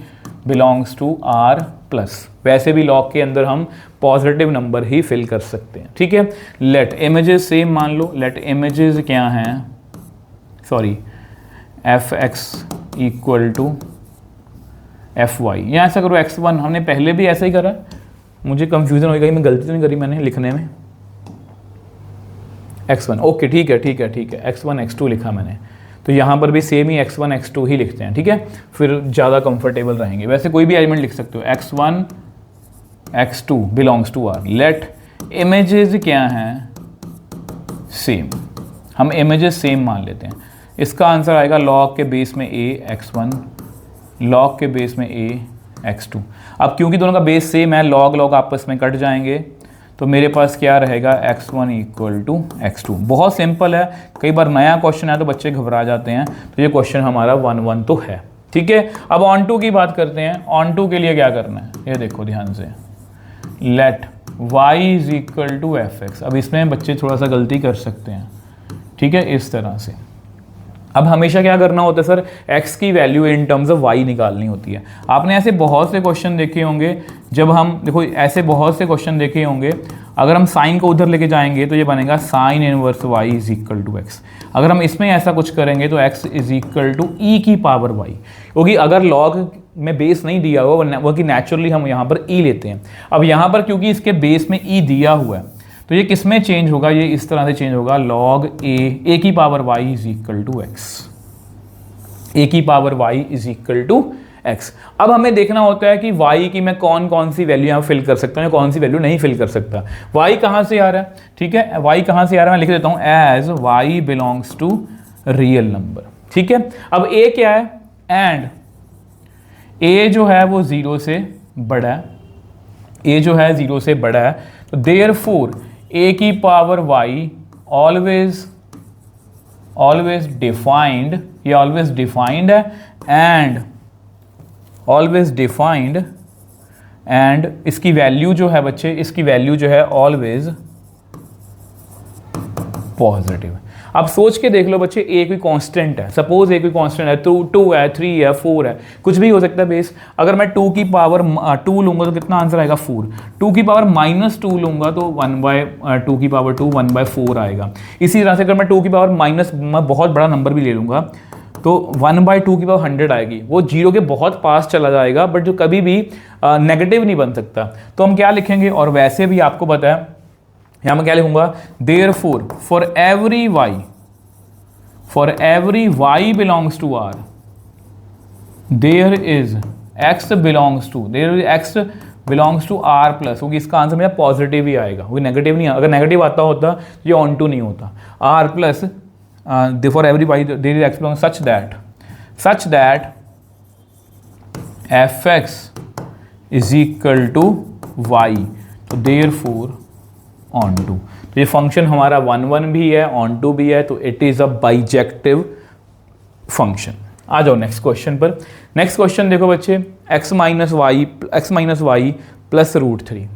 belongs to r plus, वैसे भी लॉग के अंदर हम पॉजिटिव नंबर ही फिल कर सकते हैं, ठीक है। लेट इमेजेस सेम मान लो, लेट इमेजेस क्या हैं, sorry f x equal to f y, यहाँ ऐसा करो x1, हमने पहले भी ऐसा ही करा, मुझे कंफ्यूजन होगा मैं गलती तो नहीं करी मैंने लिखने में, x1 ओके ठीक है x1 x2 लिखा मैंने, तो यहाँ पर भी सेम ही x1 x2 ही लिखते हैं, ठीक है, फिर ज़्यादा कंफर्टेबल रहेंगे। वैसे कोई भी एलिमेंट लिख सकते हो, x1 x2 belongs to R, let images क्या हैं सेम, हम इमेजेस सेम मान लेते हैं। इसका आंसर आएगा लॉग के बेस में a x1, लॉग के बेस में a x2। अब क्योंकि दोनों का बेस सेम है, लॉग लॉग आपस में कट जाएंगे, तो मेरे पास क्या रहेगा x1 इक्वल टू x2। बहुत सिंपल है, कई बार नया क्वेश्चन है तो बच्चे घबरा जाते हैं, तो ये क्वेश्चन हमारा 1-1 तो है, ठीक है। अब ऑन टू की बात करते हैं, ऑन टू के लिए क्या करना है, ये देखो ध्यान से, let y is equal to f x. अब इसमें बच्चे थोड़ा सा गलती कर सकते हैं, ठीक है, इस तरह से। अब हमेशा क्या करना होता है सर, x की value in terms of y निकालनी होती है। आपने ऐसे बहुत से क्वेश्चन देखे होंगे, जब हम देखो ऐसे बहुत से क्वेश्चन देखे होंगे, अगर हम साइन को उधर लेके जाएंगे तो ये बनेगा sine inverse y is equal to x. अगर हम इसमें ऐसा कुछ करेंगे तो x is equal to e की पावर y, क्योंकि अगर log में बेस नहीं दिया हुआ वो कि नेचुरली हम यहाँ पर e लेते हैं। अब यहाँ पर क्योंकि इसके बेस में e दिया हुआ है, तो ये किस में चेंज होगा, ये इस तरह से चेंज होगा, लॉग a की power y is equal to x, a की power y is equal to x। अब हमें देखना होता है कि y की मैं कौन कौन सी वैल्यू यहाँ फिल कर सकता हूँ, कौन सी वैल्यू नहीं फिल कर सकता। y कहाँ से आ रहा है, ठीक है, y कहाँ से आ रहा है, मैं लिख देता हूँ as y belongs to real number, ठीक है। अब a क्या है, एंड a जो है वो 0 से बड़ा है, a जो है 0 से बड़ा है, तो देयरफॉर a की पावर y ऑलवेज डिफाइंड, ये ऑलवेज डिफाइंड है, एंड ऑलवेज डिफाइंड, एंड इसकी वैल्यू जो है बच्चे, इसकी वैल्यू जो है ऑलवेज पॉजिटिव। अब सोच के देख लो बच्चे, a कोई कांस्टेंट है, सपोज a कोई कांस्टेंट है, 2 है, 3 है, 4 है, कुछ भी हो सकता है बेस। अगर मैं 2 की पावर 2 लूंगा तो कितना आंसर आएगा 4। 2 की पावर -2 लूंगा तो 1/2 की पावर 2 1/4 आएगा। इसी तरह से अगर मैं 2 की पावर माइनस, मैं बहुत बड़ा नंबर भी ले लूंगा तो 1/2 की पावर 100 आएगी, वो 0 के बहुत पास चला जाएगा, बट जो कभी भी नेगेटिव नहीं बन सकता। तो हम क्या लिखेंगे, और वैसे भी आपको पता है यहाँ मैं क्या लिखूंगा, therefore for every y belongs to r there is x belongs to r plus, क्योंकि इसका आंसर मेरा पॉजिटिव ही आएगा, वो नेगेटिव नहीं। अगर नेगेटिव आता होता तो ये ऑन टू नहीं होता। r plus for every y there is x belongs such that f x is equal to y, तो देयरफॉर ऑन टू। तो ये फंक्शन हमारा 1-1 भी है, ऑन टू भी है, तो it is a bijective function. आ जाओ नेक्स्ट क्वेश्चन पर। नेक्स्ट क्वेश्चन देखो बच्चे, x माइनस वाई प्लस √3।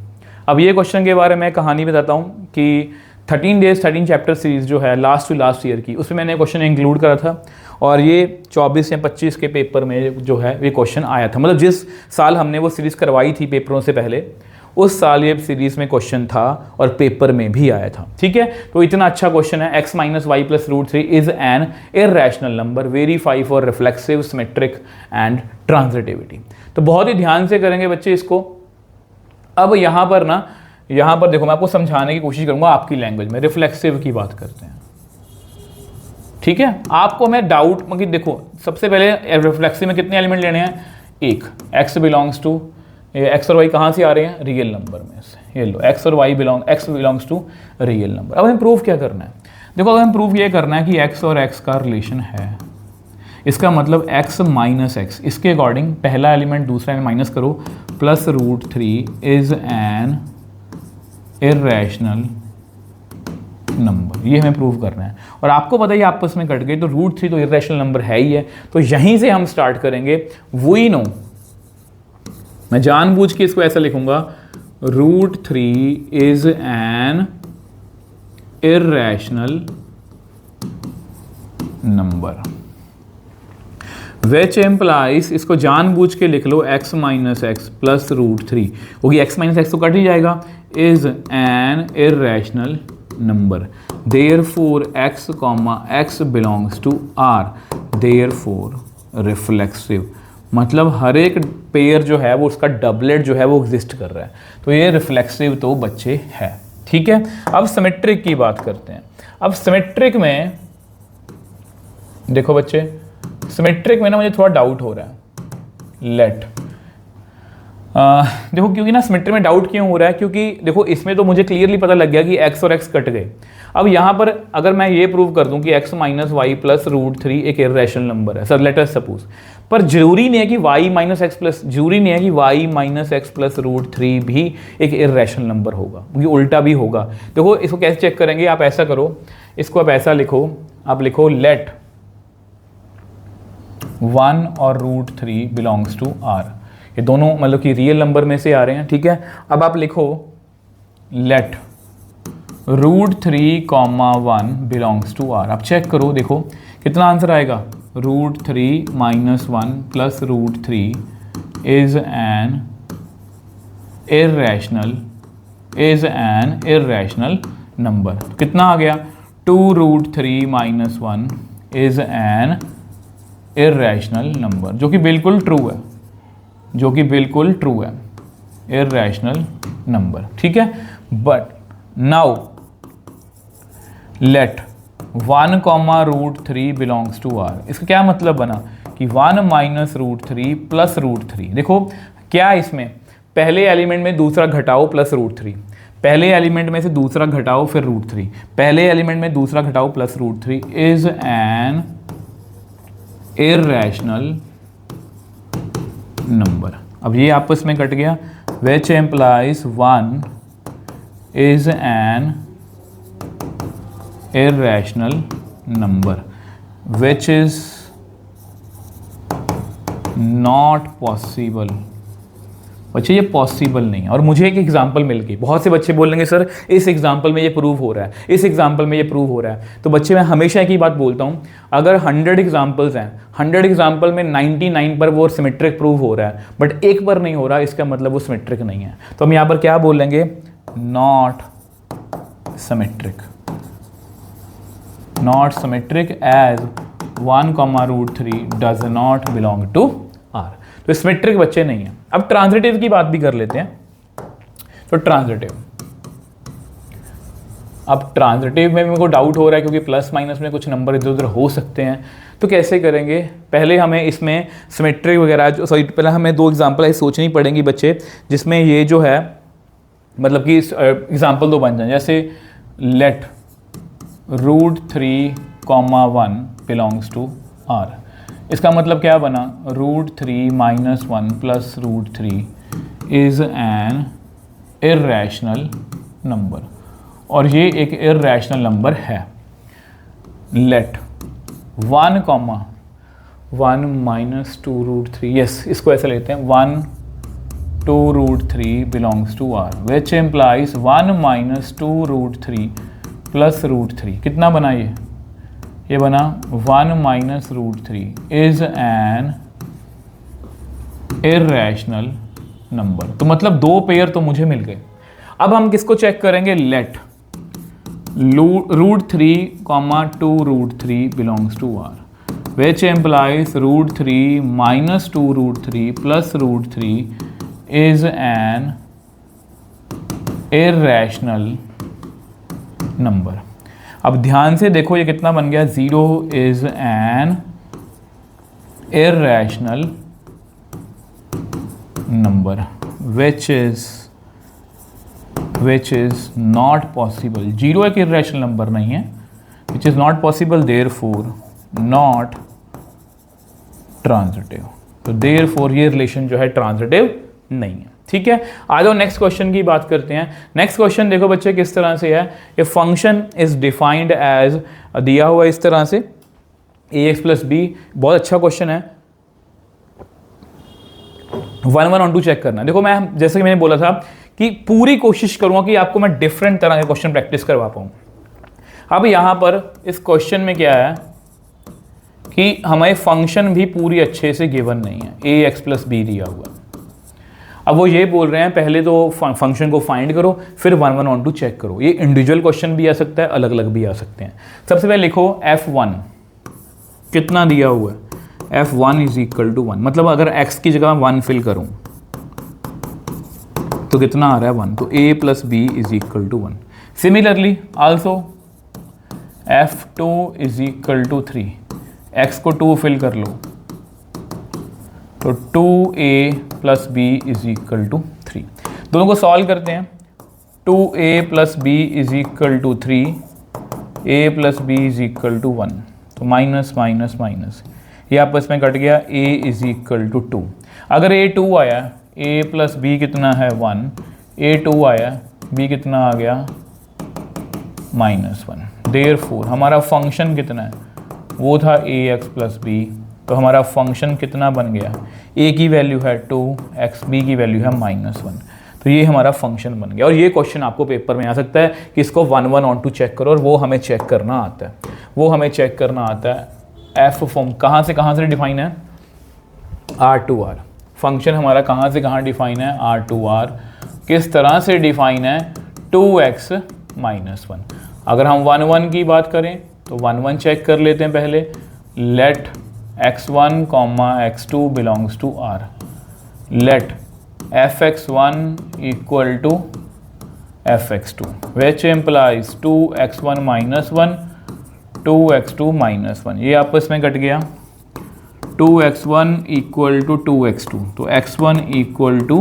अब ये क्वेश्चन के बारे में कहानी बताता हूँ कि 13 डेज 13 चैप्टर सीरीज जो है लास्ट टू लास्ट ईयर की, उसमें मैंने क्वेश्चन इंक्लूड करा था, और ये 24 या 25 के पेपर में जो है ये क्वेश्चन आया था। मतलब जिस साल हमने वो सीरीज़ करवाई थी पेपरों से पहले, उस साल ये सीरीज में क्वेश्चन था और पेपर में भी आया था, ठीक है। तो इतना अच्छा क्वेश्चन है, x minus y plus √3 is an irrational number, verify for reflexive, symmetric and transitivity. तो बहुत ही ध्यान से करेंगे बच्चे इसको। अब यहाँ पर देखो, मैं आपको समझाने की कोशिश करूंगा आपकी लैंग्वेज में। रिफ्लेक्सिव की बात करते हैं, ठीक है। आपको मैं डाउट मतलब देखो, सबसे पहले रिफ्लेक्सिव में कितने एलिमेंट लेने हैं, एक। x बिलोंग्स टू, x और y कहाँ से आ रहे हैं, रियल नंबर में से, ये लो x और y x belongs to real number. अब हमें प्रूफ क्या करना है, देखो अगर हमें प्रूफ ये करना है कि x और x का रिलेशन है, इसका मतलब x माइनस एक्स, इसके अकॉर्डिंग पहला एलिमेंट दूसरा एलिमेंट माइनस करो, plus √3 is an irrational number, ये हमें प्रूव करना है। और आपको पता ही आपस में कट गए, तो √3 तो इररेशनल नंबर है ही है, तो यहीं से हम स्टार्ट करेंगे। वी नो, मैं जानबूझ के इसको ऐसा लिखूंगा, √3 is an irrational number. Which implies, इसको जानबूझ के लिख लो x minus x plus root three, क्योंकि x माइनस एक्स तो कट ही जाएगा, is an irrational number, therefore x comma x belongs to R, therefore reflexive, मतलब हर एक पेयर जो है वो उसका डबलेट जो है वो एग्जिस्ट कर रहा है, तो ये रिफ्लेक्सिव तो बच्चे है। ठीक है, अब सिमेट्रिक की बात करते हैं। अब सिमेट्रिक में देखो बच्चे, सिमेट्रिक में ना मुझे थोड़ा डाउट हो रहा है। लेट देखो, क्योंकि ना सिमेट्रिक में डाउट क्यों हो रहा है, क्योंकि देखो इसमें तो मुझे क्लियरली पता लग गया कि x और x कट गए। अब यहाँ पर अगर मैं ये प्रूव कर दूं कि x minus y plus root three एक इरेशनल नंबर है, सर लेट अस सपोज, पर जरूरी नहीं है कि y माइनस एक्स प्लस, जरूरी नहीं है कि y minus x plus root three भी एक इरेशनल नंबर होगा, क्योंकि उल्टा भी होगा। देखो इसको कैसे चेक करेंगे, आप ऐसा करो, इसको आप ऐसा लिखो, आप लिखो लेट 1 और root three belongs to R, ये दोनों मतलब कि रियल नंबर में से आ रहे हैं। ठीक है, अब आप लिखो let root three comma 1 belongs to R, आप चेक करो, देखो कितना आंसर आएगा, root three minus one plus root three is an irrational number. कितना आ गया, 2 root three minus one is an irrational number, जो कि बिल्कुल ट्रू है, जो कि बिल्कुल ट्रू है, इरेशनल नंबर। ठीक है, but now let 1 comma root three belongs to R, इसका क्या मतलब बना कि 1 minus root three plus root three. देखो क्या इसमें पहले एलिमेंट में दूसरा घटाओ प्लस रूट थ्री, पहले एलिमेंट में से दूसरा घटाओ फिर रूट थ्री, पहले एलिमेंट में दूसरा घटाओ plus root three is an irrational number. अब ये आपस में कट गया, which implies 1 is an irrational number which is not possible। बच्चे ये पॉसिबल नहीं है, और मुझे एक एग्जांपल मिल गई। बहुत से बच्चे बोलेंगे सर इस एग्जांपल में ये प्रूव हो रहा है, इस एग्जांपल में ये प्रूव हो रहा है। तो बच्चे मैं हमेशा एक ही बात बोलता हूँ, अगर 100 एग्जांपल्स हैं, 100 एग्जांपल में 99 पर वो सिमेट्रिक प्रूव हो रहा है, बट एक पर नहीं हो रहा, इसका मतलब वो सिमेट्रिक नहीं है। तो हम यहाँ पर क्या बोलेंगे, not symmetric, not symmetric as 1 comma root three does not belong to R। तो सिमेट्रिक बच्चे नहीं है। अब ट्रांजिटिव की बात भी कर लेते हैं। तो ट्रांजिटिव, अब ट्रांजिटिव में मेरे को डाउट हो रहा है, क्योंकि प्लस माइनस में कुछ नंबर इधर उधर हो सकते हैं। तो कैसे करेंगे, पहले हमें इसमें सिमेट्रिक वगैरह सॉरी पहले हमें 2 एग्जाम्पल ऐसे सोचनी पड़ेंगी बच्चे, जिसमें ये जो है मतलब कि एग्जाम्पल 2 बन जाए। जैसे let root three comma 1 belongs to R, इसका मतलब क्या बना, root three minus one plus root three is an irrational number, और ये एक इरेशनल नंबर है। Let 1 comma 1 minus 2 root three, yes इसको ऐसे लेते हैं, 1 2 root three belongs to R, which implies 1 minus 2 root three plus root three. कितना बना ये बना 1 minus root three is an irrational number. तो मतलब 2 पेयर तो मुझे मिल गए। अब हम किसको चेक करेंगे, let root three comma 2 root three belongs to R, which implies root three minus 2 root three plus root three is an irrational number. अब ध्यान से देखो ये कितना बन गया, 0 is an irrational number which is not possible. 0 एक irrational number नहीं है, which is not possible, therefore not transitive. तो देयरफॉर ये रिलेशन जो है ट्रांजिटिव नहीं है। ठीक है, आ जाओ नेक्स्ट क्वेश्चन की बात करते हैं। नेक्स्ट क्वेश्चन देखो बच्चे किस तरह से है, ये फंक्शन इज डिफाइंड एज, दिया हुआ इस तरह से ax प्लस बी। बहुत अच्छा क्वेश्चन है, 1 1 on 2 चेक करना। देखो मैं जैसे कि मैंने बोला था कि पूरी कोशिश करूंगा कि आपको मैं डिफरेंट तरह के क्वेश्चन प्रैक्टिस करवा पाऊँ। अब यहाँ पर इस क्वेश्चन में क्या है, कि हमें फंक्शन भी पूरी अच्छे से गिवन नहीं है, ए एक्स प्लस बी दिया हुआ है। अब वो ये बोल रहे हैं पहले तो फंक्शन को फाइंड करो, फिर 1 1 ऑन टू चेक करो। ये इंडिविजुअल क्वेश्चन भी आ सकता है, अलग अलग भी आ सकते हैं। सबसे पहले लिखो f1 कितना दिया हुआ है, f1 इज इक्वल टू 1, मतलब अगर x की जगह 1 फिल करूं तो कितना आ रहा है 1, तो a plus b is equal to 1। Similarly also f2 is equal to 3, x को 2 फिल कर लो तो 2a plus b is equal to 3। दोनों को सॉल्व करते हैं। 2a plus b is equal to 3, a plus b is equal to 1, तो minus minus minus, ये आपस में कट गया, a इज इक्वल टू 2। अगर a 2 आया, a प्लस बी कितना है 1, a 2 आया, b कितना आ गया -1। देयरफॉर हमारा फंक्शन कितना है, वो था ax प्लस बी, तो हमारा फंक्शन कितना बन गया, a की वैल्यू है 2, x b की वैल्यू है -1, तो ये हमारा फंक्शन बन गया। और ये क्वेश्चन आपको पेपर में आ सकता है कि इसको 1 1 ऑन टू चेक करो, और वो हमें चेक करना आता है, वो हमें चेक करना आता है। एफ फॉर्म कहाँ से डिफाइन है, R2R। फंक्शन हमारा कहाँ से कहाँ डिफाइन है, R2R। किस तरह से डिफाइन है, 2x -1। अगर हम 1 1 की बात करें तो 1 1 चेक कर लेते हैं पहले। Let x1, x2 belongs to R, let fx1 equal to fx2, which implies 2x1 -1, 2x2 -1, ये आपस में कट गया। 2x1 इक्वल टू 2x2, तो x1 इक्वल टू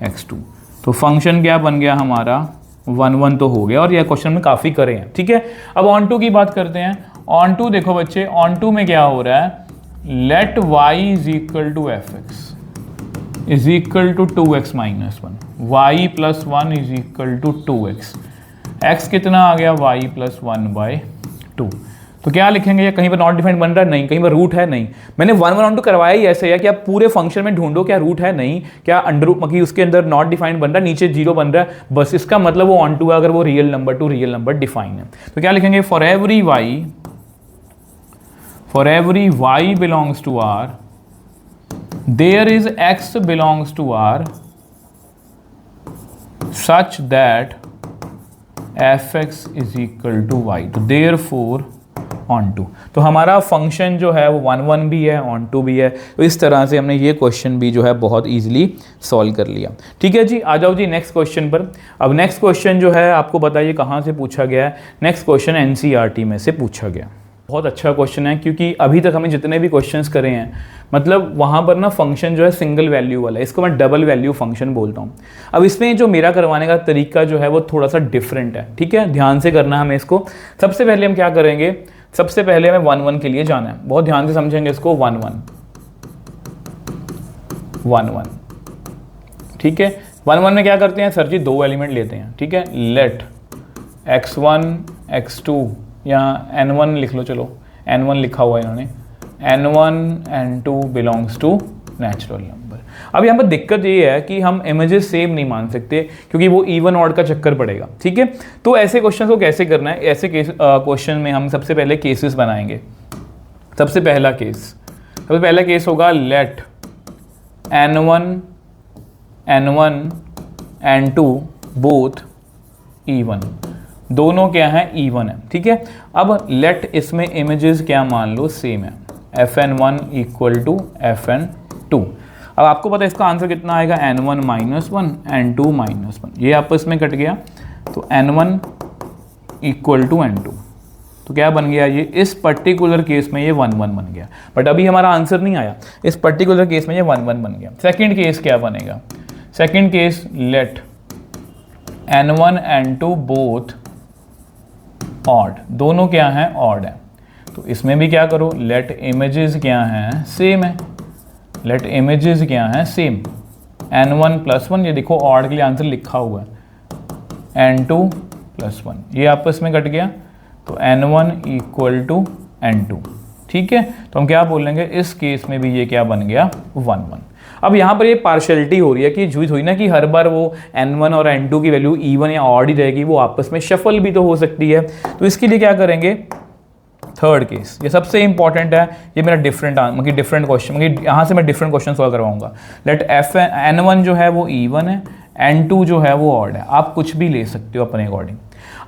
x2, तो फंक्शन क्या बन गया हमारा 1 1 तो हो गया, और यह क्वेश्चन में काफ़ी करे हैं। ठीक है, अब ऑन टू की बात करते हैं। ऑन टू देखो बच्चे, ऑन टू में क्या हो रहा है, let y is equal to fx is equal to 2x -1, y plus 1 is equal to 2x, x कितना आ गया y प्लस 1/2। तो क्या लिखेंगे, ये कहीं पर नॉट डिफाइंड बन रहा है, नहीं, कहीं पर रूट है, नहीं। मैंने 1 1 ऑन टू करवाया ही ऐसे है कि आप पूरे फंक्शन में ढूंढो क्या रूट है, नहीं, क्या अंडर कि उसके अंदर नॉट डिफाइंड बन रहा है, नीचे 0 बन रहा है, बस इसका मतलब वो ऑन टू है अगर वो real number to real number define है। तो क्या लिखेंगे, for every y belongs to R, there is x belongs to R such that fx is equal to y, तो therefore on to, तो हमारा फंक्शन जो है वो 1 1 भी है, on to भी है। तो इस तरह से हमने ये क्वेश्चन भी जो है बहुत इजीली सॉल्व कर लिया। ठीक है जी, आ जाओ जी नेक्स्ट क्वेश्चन पर। अब नेक्स्ट क्वेश्चन जो है आपको बताइए कहाँ से पूछा गया है। नेक्स्ट क्वेश्चन एनसीईआरटी में से पूछा गया। बहुत अच्छा क्वेश्चन है, क्योंकि अभी तक हमें जितने भी क्वेश्चंस करे हैं, मतलब वहाँ पर ना फंक्शन जो है सिंगल वैल्यू वाला है, इसको मैं डबल वैल्यू फंक्शन बोलता हूँ। अब इसमें जो मेरा करवाने का तरीका जो है वो थोड़ा सा डिफरेंट है। ठीक है, ध्यान से करना है हमें इसको। सबसे पहले हम क्या करेंगे, सबसे पहले हमें 1 1 के लिए जाना है, बहुत ध्यान से समझेंगे इसको। 1 1, ठीक है। 1 1 में क्या करते हैं सर जी, 2 एलिमेंट लेते हैं। ठीक है, लेट x1 x2, यहाँ n1 लिख लो, चलो n1 लिखा हुआ है इन्होंने, n1 n2 belongs to natural number. अब यहाँ पर दिक्कत ये है कि हम इमेजेस सेम नहीं मान सकते, क्योंकि वो इवन ऑड का चक्कर पड़ेगा। ठीक है, तो ऐसे क्वेश्चन को कैसे करना है, ऐसे क्वेश्चन में हम सबसे पहले केसेस बनाएंगे। सबसे पहला केस होगा late n1 n2 both even, दोनों क्या है, इवन है। ठीक है, अब लेट इसमें इमेजेस क्या मान लो, सेम है, fn1 इक्वल टू fn2। अब आपको पता है इसका आंसर कितना आएगा, n1 -1 n2 -1, ये आपस में कट गया, तो n1 इक्वल टू n2, तो क्या बन गया ये, इस पर्टिकुलर केस में ये 1 1 बन गया। बट अभी हमारा आंसर नहीं आया, इस पर्टिकुलर केस में ये 1 1 बन गया। सेकेंड केस क्या बनेगा, second case late n1 n2 both odd, दोनों क्या हैं, ऑड है। तो इसमें भी क्या करो, लेट इमेजेस क्या हैं, सेम है, लेट इमेजेस क्या हैं, सेम, n1 +1, ये देखो ऑड के लिए आंसर लिखा हुआ है, n2 +1, ये आपस में कट गया, तो n1 इक्वल टू n2। ठीक है, तो हम क्या बोलेंगे, इस केस में भी ये क्या बन गया, 1 1। अब यहाँ पर ये पार्शलिटी हो रही है कि झूठ हुई ना कि हर बार वो n1 और n2 की वैल्यू इवन या ऑड ही रहेगी, वो आपस में शफल भी तो हो सकती है। तो इसके लिए क्या करेंगे, थर्ड केस, ये सबसे इंपॉर्टेंट है, ये मेरा डिफरेंट क्वेश्चन, यहाँ से मैं डिफरेंट क्वेश्चन सॉल्व करवाऊंगा। लेट n1 जो है वो इवन है, n2 जो है वो ऑड है, आप कुछ भी ले सकते हो अपने अकॉर्डिंग।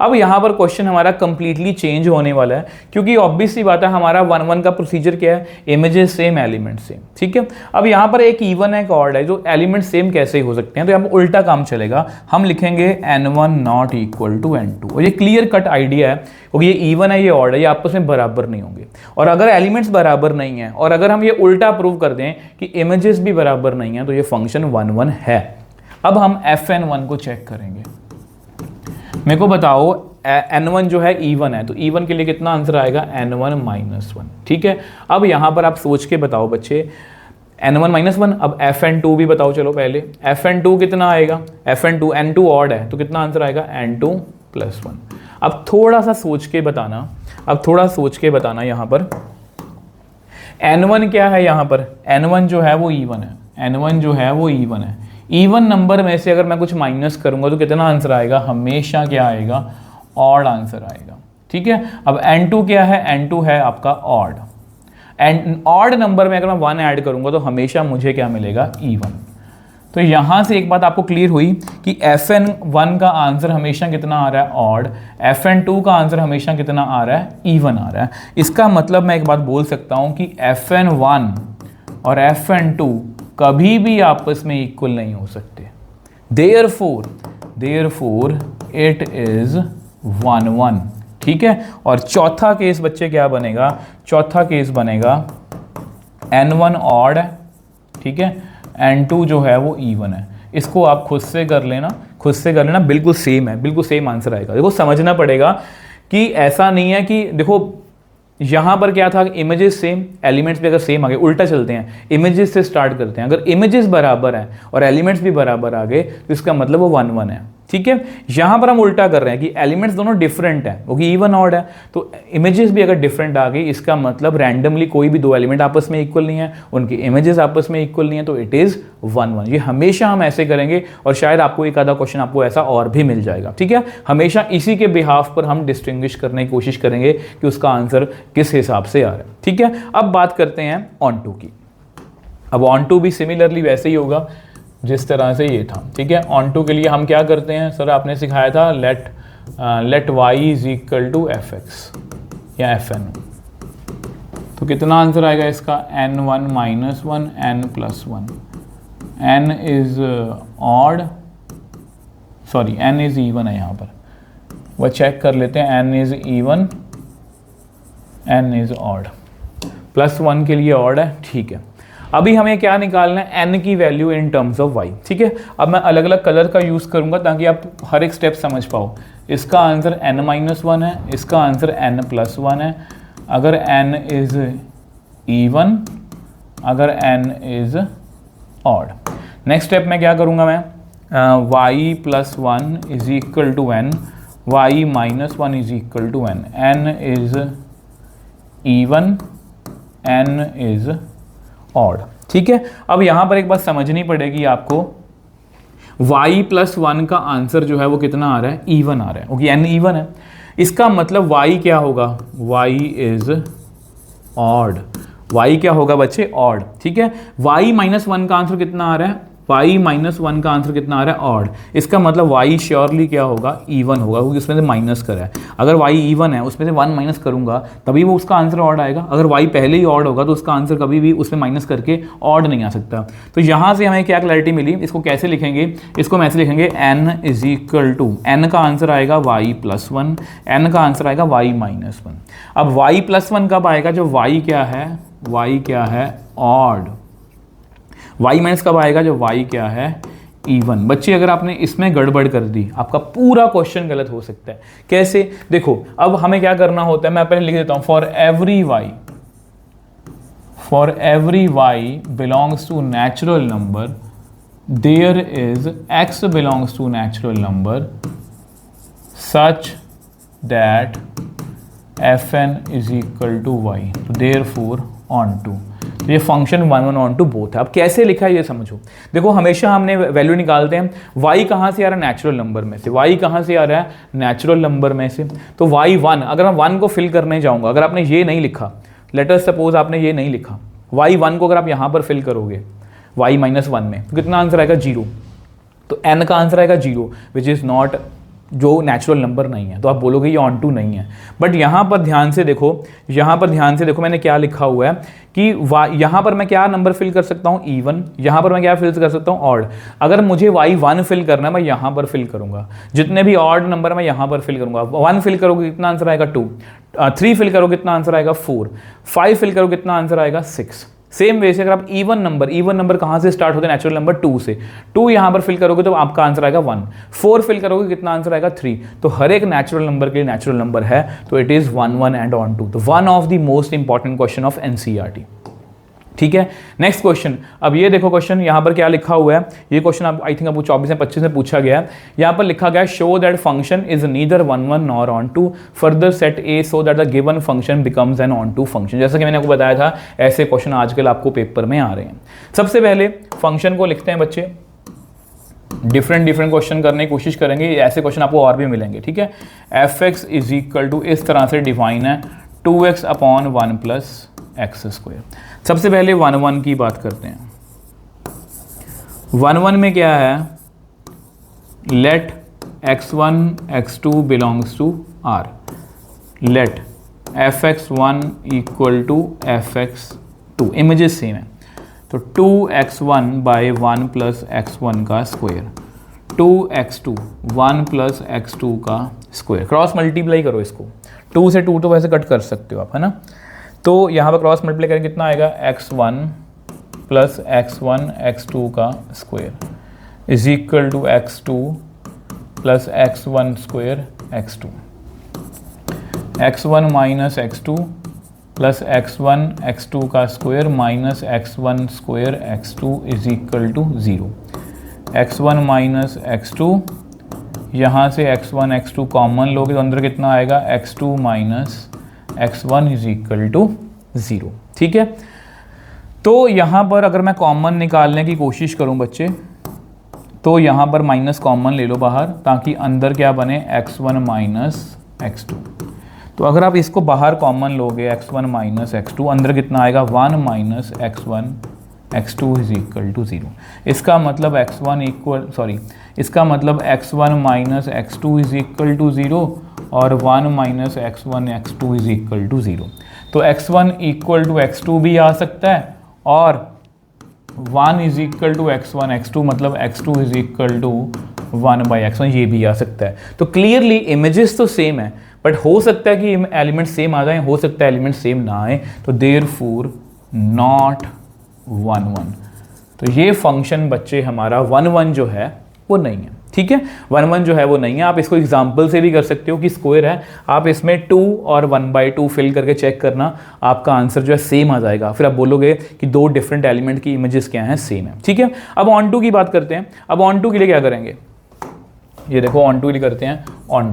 अब यहाँ पर क्वेश्चन हमारा कंप्लीटली चेंज होने वाला है, क्योंकि ऑब्वियस सी बात है हमारा 1-1 का प्रोसीजर क्या है, इमेजेस सेम एलिमेंट सेम, ठीक है। अब यहाँ पर एक इवन है एक ऑड है, जो एलिमेंट सेम कैसे हो सकते हैं, तो यहाँ पर उल्टा काम चलेगा, हम लिखेंगे n1 not equal to n2, और ये क्लियर कट आइडिया है, क्योंकि ये इवन है ये ऑड है, ये आपस में बराबर नहीं होंगे, और अगर एलिमेंट्स बराबर नहीं है और अगर हम ये उल्टा प्रूव कर दें कि इमेजेस भी बराबर नहीं है, तो ये फंक्शन 1-1 है। अब हम fn1 को चेक करेंगे, मेरे को बताओ n1 जो है इवन है, तो इवन के लिए कितना आंसर आएगा, n1 -1, ठीक है। अब यहाँ पर आप सोच के बताओ बच्चे, n1 -1, अब fn2 भी बताओ, चलो पहले fn2 कितना आएगा, fn2 n2 ऑड है तो कितना आंसर आएगा, n2 + 1। अब थोड़ा सा सोच के बताना, यहाँ पर n1 क्या है, यहाँ पर n1 जो है वो इवन है, इवन नंबर में से अगर मैं कुछ माइनस करूंगा तो कितना आंसर आएगा, हमेशा क्या आएगा, ऑड आंसर आएगा, ठीक है। अब n2 क्या है, n2 है आपका ऑड, एंड ऑड नंबर में अगर मैं 1 ऐड करूंगा तो हमेशा मुझे क्या मिलेगा, इवन। तो यहां से एक बात आपको क्लियर हुई कि fn1 का आंसर हमेशा कितना आ रहा है, ऑड, fn2 का आंसर हमेशा कितना आ रहा है, इवन आ रहा है। इसका मतलब मैं एक बात बोल सकता हूं कि fn1 और fn2 कभी भी आपस में इक्वल नहीं हो सकते, देयरफॉर इट इज 1-1, ठीक है। और चौथा केस बच्चे क्या बनेगा, चौथा केस बनेगा n1 ऑड है, ठीक है, n2 जो है वो इवन है। इसको आप खुद से कर लेना, बिल्कुल सेम है, बिल्कुल सेम आंसर आएगा। देखो समझना पड़ेगा कि ऐसा नहीं है कि, देखो यहाँ पर क्या था, इमेजेस सेम, एलिमेंट्स भी अगर सेम आ गए, उल्टा चलते हैं, इमेजेस से स्टार्ट करते हैं, अगर इमेजेस बराबर हैं और एलिमेंट्स भी बराबर आ गए तो इसका मतलब वो 1-1 है, ठीक है। यहाँ पर हम उल्टा कर रहे हैं कि एलिमेंट्स दोनों डिफरेंट हैं, क्योंकि इवन ऑड है, तो इमेजेस भी अगर डिफरेंट आ गई, इसका मतलब रैंडमली कोई भी दो एलिमेंट आपस में इक्वल नहीं है, उनके इमेजेस आपस में इक्वल नहीं है, तो इट इज़ 1-1। ये हमेशा हम ऐसे करेंगे, और शायद आपको एक आधा क्वेश्चन आपको ऐसा और भी मिल जाएगा, ठीक है। हमेशा इसी के बिहाफ पर हम डिस्टिंग्विश करने की कोशिश करेंगे कि उसका आंसर किस हिसाब से आ रहा है, ठीक है। अब बात करते हैं ऑन2 की। अब ऑन2 भी सिमिलरली वैसे ही होगा जिस तरह से ये था, ठीक है। ऑन2 के लिए हम क्या करते हैं, सर आपने सिखाया था let y is equal to fx या fn, तो कितना आंसर आएगा इसका, n1 -1 n + 1, n is odd, sorry n is even है, यहाँ पर वह चेक कर लेते हैं, n is even, n is odd, +1 के लिए ऑड है, ठीक है। अभी हमें क्या निकालना है, n की value in terms of y, ठीक है। अब मैं अलग अलग कलर का यूज़ करूंगा ताकि आप हर एक स्टेप समझ पाओ। इसका आंसर n -1 है, इसका आंसर n + 1 है, अगर n इज इवन, अगर n is odd. Next step में क्या करूंगा मैं, y + 1 is equal to n, y -1 is equal to n, n is even, n is odd, ठीक है। अब यहाँ पर एक बात समझनी पड़ेगी आपको, y + 1 का आंसर जो है वो कितना आ रहा है, इवन आ रहा है, क्योंकि n इवन है। इसका मतलब y क्या होगा, y इज ऑड, y क्या होगा बच्चे, ऑड, ठीक है। y -1 का आंसर कितना आ रहा है, y -1 का आंसर कितना आ रहा है, ऑड। इसका मतलब y श्योरली क्या होगा, इवन होगा, क्योंकि उसमें से माइनस करा है। अगर y इवन है, उसमें से 1 माइनस करूंगा तभी वो उसका आंसर ऑड आएगा। अगर y पहले ही ऑड होगा तो उसका आंसर कभी भी उसमें माइनस करके ऑड नहीं आ सकता। तो यहाँ से हमें क्या क्लैरिटी मिली, इसको कैसे लिखेंगे, इसको हम ऐसे लिखेंगे, n is equal to, n का आंसर आएगा y + 1, n का आंसर आएगा y -1। अब y + 1 कब आएगा, जो y क्या है, ऑड। y माइनस कब आएगा, जो y क्या है, इवन। बच्चे अगर आपने इसमें गड़बड़ कर दी, आपका पूरा क्वेश्चन गलत हो सकता है। कैसे, देखो अब हमें क्या करना होता है, मैं पहले लिख देता हूं, for every y belongs to natural number, there is x belongs to natural number such that fn is equal to y, therefore ऑन2। तो ये फंक्शन 1 1 ऑन टू बोथ है। अब कैसे लिखा है ये समझो। देखो हमेशा हमने वैल्यू निकालते हैं, y कहाँ से आ रहा है, नेचुरल नंबर में से। y कहाँ से आ रहा है, नेचुरल नंबर में से। तो y1, अगर मैं 1 को फिल करने जाऊँगा, अगर आपने ये नहीं लिखा, लेट अस सपोज आपने ये नहीं लिखा, y1 को अगर आप यहाँ पर फिल करोगे y माइनस 1 में, तो कितना आंसर आएगा, 0। तो n का आंसर आएगा 0, विच इज़ नॉट, जो नेचुरल नंबर नहीं है। तो आप बोलोगे ये ऑन टू नहीं है। बट यहाँ पर ध्यान से देखो, यहाँ पर ध्यान से देखो मैंने क्या लिखा हुआ है कि यहाँ पर मैं क्या नंबर फिल कर सकता हूँ, इवन। यहाँ पर मैं क्या फिल कर सकता हूँ, ऑड। अगर मुझे y1 फिल करना है, मैं यहाँ पर फिल करूँगा। जितने भी ऑड नंबर मैं यहाँ पर फिल करूँगा। 1 फिल करोगे कितना आंसर आएगा, 2। 3 फिल करोगे कितना आंसर आएगा, 4। 5 फिल करोगे कितना आंसर आएगा, 6। सेम वे से अगर आप इवन नंबर कहाँ से स्टार्ट होते हैं, नेचुरल नंबर 2 से। 2 यहाँ पर फिल करोगे तो आपका आंसर आएगा 1। 4 फिल करोगे कितना आंसर आएगा, 3। तो हर एक नेचुरल नंबर के लिए नेचुरल नंबर है, तो it is 1 1 and onto. तो one of the most important question of NCERT. ठीक है, नेक्स्ट क्वेश्चन। अब ये देखो क्वेश्चन यहाँ पर क्या लिखा हुआ है। ये क्वेश्चन आप आई थिंक आपको 24 या 25 में पूछा गया है। यहाँ पर लिखा गया है, show that function is neither 1 1 nor onto, further set A so that the given function becomes an onto function. जैसा कि मैंने आपको बताया था, ऐसे क्वेश्चन आजकल आपको पेपर में आ रहे हैं। सबसे पहले फंक्शन को लिखते हैं बच्चे, डिफरेंट क्वेश्चन करने की कोशिश करेंगे, ऐसे क्वेश्चन आपको और भी मिलेंगे। ठीक है, f x is equal to, इस तरह से डिफाइन है, 2x upon 1 plus x square. सबसे पहले 1 1 की बात करते हैं। 1 1 में क्या है, let x1 x2 belongs to r, let fx1 equal to fx2, images same है। तो 2x1 बाई 1 प्लस x1 का स्क्वायर, 2x2 1 प्लस x2 का स्क्वायर। क्रॉस मल्टीप्लाई करो इसको, 2 से 2 तो वैसे कट कर सकते हो आप, है ना। तो यहाँ पर क्रॉस मल्टीप्लाई करेंगे कितना आएगा, x1 प्लस x1 x2 का square is equal to x2 plus x1 square x2, x1 minus x2 plus x1 x2 का square minus x1 square x2 is equal to 0। x1 minus x2, यहाँ से x1 x2 common लोगे तो अंदर कितना आएगा, x2 minus x1 is equal to 0। ठीक है, तो यहाँ पर अगर मैं कॉमन निकालने की कोशिश करूँ बच्चे, तो यहाँ पर माइनस कॉमन ले लो बाहर, ताकि अंदर क्या बने, x1 माइनस x2। तो अगर आप इसको बाहर कॉमन लोगे, x1 माइनस x2, अंदर कितना आएगा, 1 minus x1 x2 is equal to 0। इसका मतलब इसका मतलब x1 minus x2 is equal to 0 और 1 minus x1 x2 is equal to 0। तो x1 इक्वल टू x2 भी आ सकता है और 1 is equal to x1 x2 मतलब x2 is equal to 1 by x1 ये भी आ सकता है। तो क्लियरली इमेजेस तो सेम है, बट हो सकता है कि एलिमेंट सेम आ जाए, हो सकता है एलिमेंट सेम ना आए। तो देयरफॉर नॉट 1 1। तो ये फंक्शन बच्चे हमारा 1 1 जो है वो नहीं है। ठीक है, 1 1 जो है वो नहीं है। आप इसको एग्जाम्पल से भी कर सकते हो कि स्क्वायर है, आप इसमें 2 और 1/2 फिल करके चेक करना, आपका आंसर जो है सेम आ जाएगा। फिर आप बोलोगे कि दो डिफरेंट एलिमेंट की इमेजेस क्या हैं, सेम है। ठीक है, अब ऑन टू की बात करते हैं। अब ऑन टू के लिए क्या करेंगे, ये देखो ऑन टू के लिए करते हैं, ऑन